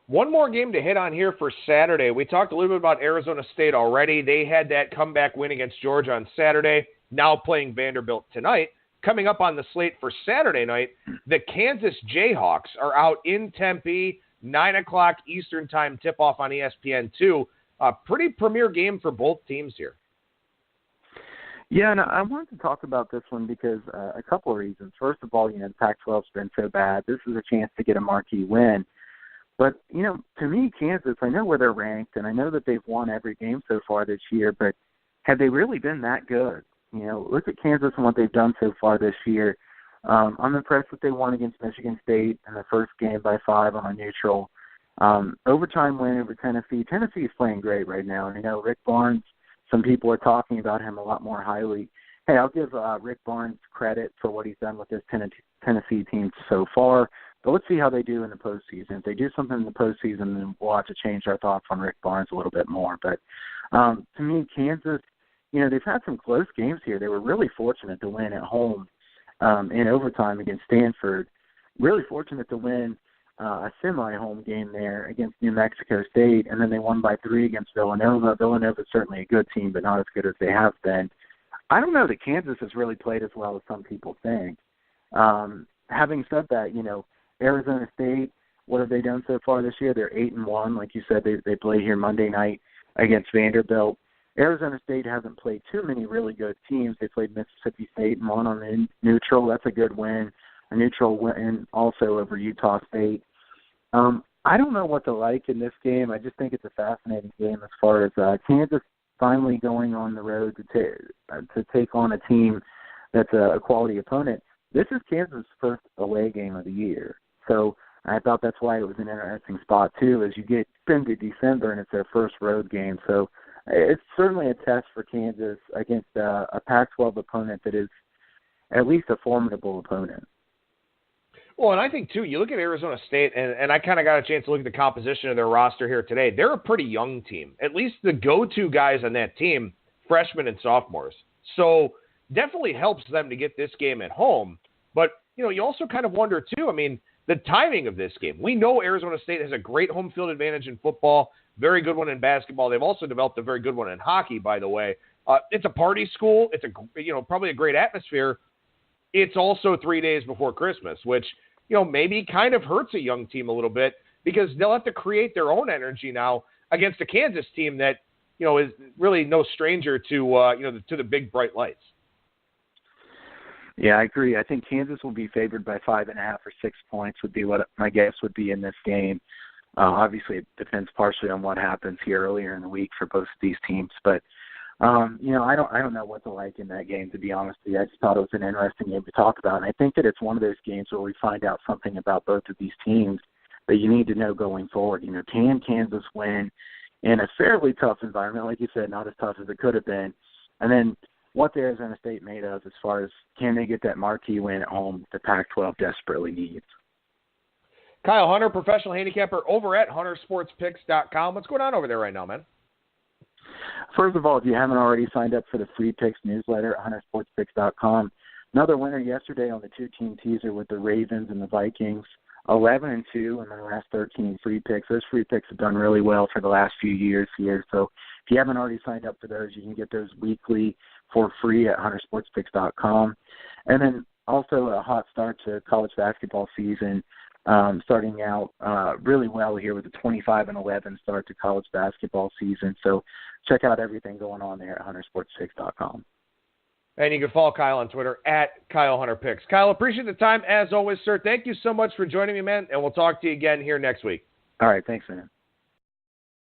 One more game to hit on here for Saturday. We talked a little bit about Arizona State already. They had that comeback win against Georgia on Saturday, now playing Vanderbilt tonight. Coming up on the slate for Saturday night, the Kansas Jayhawks are out in Tempe, 9 o'clock Eastern time tip-off on ESPN2. A pretty premier game for both teams here.
Yeah, and I wanted to talk about this one because a couple of reasons. First of all, the Pac-12's been so bad. This is a chance to get a marquee win. But, to me, Kansas, I know where they're ranked, and I know that they've won every game so far this year, but have they really been that good? Look at Kansas and what they've done so far this year. I'm impressed that they won against Michigan State in the first game by 5 on a neutral. Overtime win over Tennessee. Tennessee is playing great right now, and Rick Barnes, some people are talking about him a lot more highly. Hey, I'll give Rick Barnes credit for what he's done with this Tennessee team so far. But let's see how they do in the postseason. If they do something in the postseason, then we'll have to change our thoughts on Rick Barnes a little bit more. But to me, Kansas, they've had some close games here. They were really fortunate to win at home in overtime against Stanford. Really fortunate to win a semi-home game there against New Mexico State, and then they won by 3 against Villanova. Villanova is certainly a good team, but not as good as they have been. I don't know that Kansas has really played as well as some people think. Having said that, Arizona State, what have they done so far this year? They're 8-1. Like you said, they play here Monday night against Vanderbilt. Arizona State hasn't played too many really good teams. They played Mississippi State and won on the neutral. That's a good win. A neutral win also over Utah State. I don't know what to like in this game. I just think it's a fascinating game as far as Kansas finally going on the road to take on a team that's a quality opponent. This is Kansas' first away game of the year. So I thought that's why it was an interesting spot, too, as you get into December and it's their first road game. So it's certainly a test for Kansas against a Pac-12 opponent that is at least a formidable opponent.
Well, and I think, too, you look at Arizona State, and I kind of got a chance to look at the composition of their roster here today. They're a pretty young team. At least the go-to guys on that team, freshmen and sophomores. So definitely helps them to get this game at home. But, you also kind of wonder, too, the timing of this game. We know Arizona State has a great home field advantage in football, very good one in basketball. They've also developed a very good one in hockey, by the way. It's a party school. It's probably a great atmosphere. It's also 3 days before Christmas, which – maybe kind of hurts a young team a little bit because they'll have to create their own energy now against a Kansas team that, is really no stranger to the big bright lights.
Yeah, I agree. I think Kansas will be favored by 5.5 or 6 points would be what my guess would be in this game. Obviously, it depends partially on what happens here earlier in the week for both of these teams, but I don't know what to like in that game, to be honest with you. I just thought it was an interesting game to talk about. And I think that it's one of those games where we find out something about both of these teams that you need to know going forward. Can Kansas win in a fairly tough environment? Like you said, not as tough as it could have been. And then what's Arizona State made of as far as can they get that marquee win at home the Pac-12 desperately needs?
Kyle Hunter, professional handicapper over at huntersportspicks.com. What's going on over there right now, man?
First of all, if you haven't already signed up for the free picks newsletter at huntersportspicks.com, another winner yesterday on the 2-team teaser with the Ravens and the Vikings, 11-2 in their last 13 free picks. Those free picks have done really well for the last few years here. So if you haven't already signed up for those, you can get those weekly for free at huntersportspicks.com. And then also a hot start to college basketball season. Starting out really well here with a 25-11 start to college basketball season. So check out everything going on there at huntersportspicks.com.
And you can follow Kyle on Twitter at KyleHunterPicks. Kyle, appreciate the time as always, sir. Thank you so much for joining me, man, and we'll talk to you again here next week.
All right, thanks, man.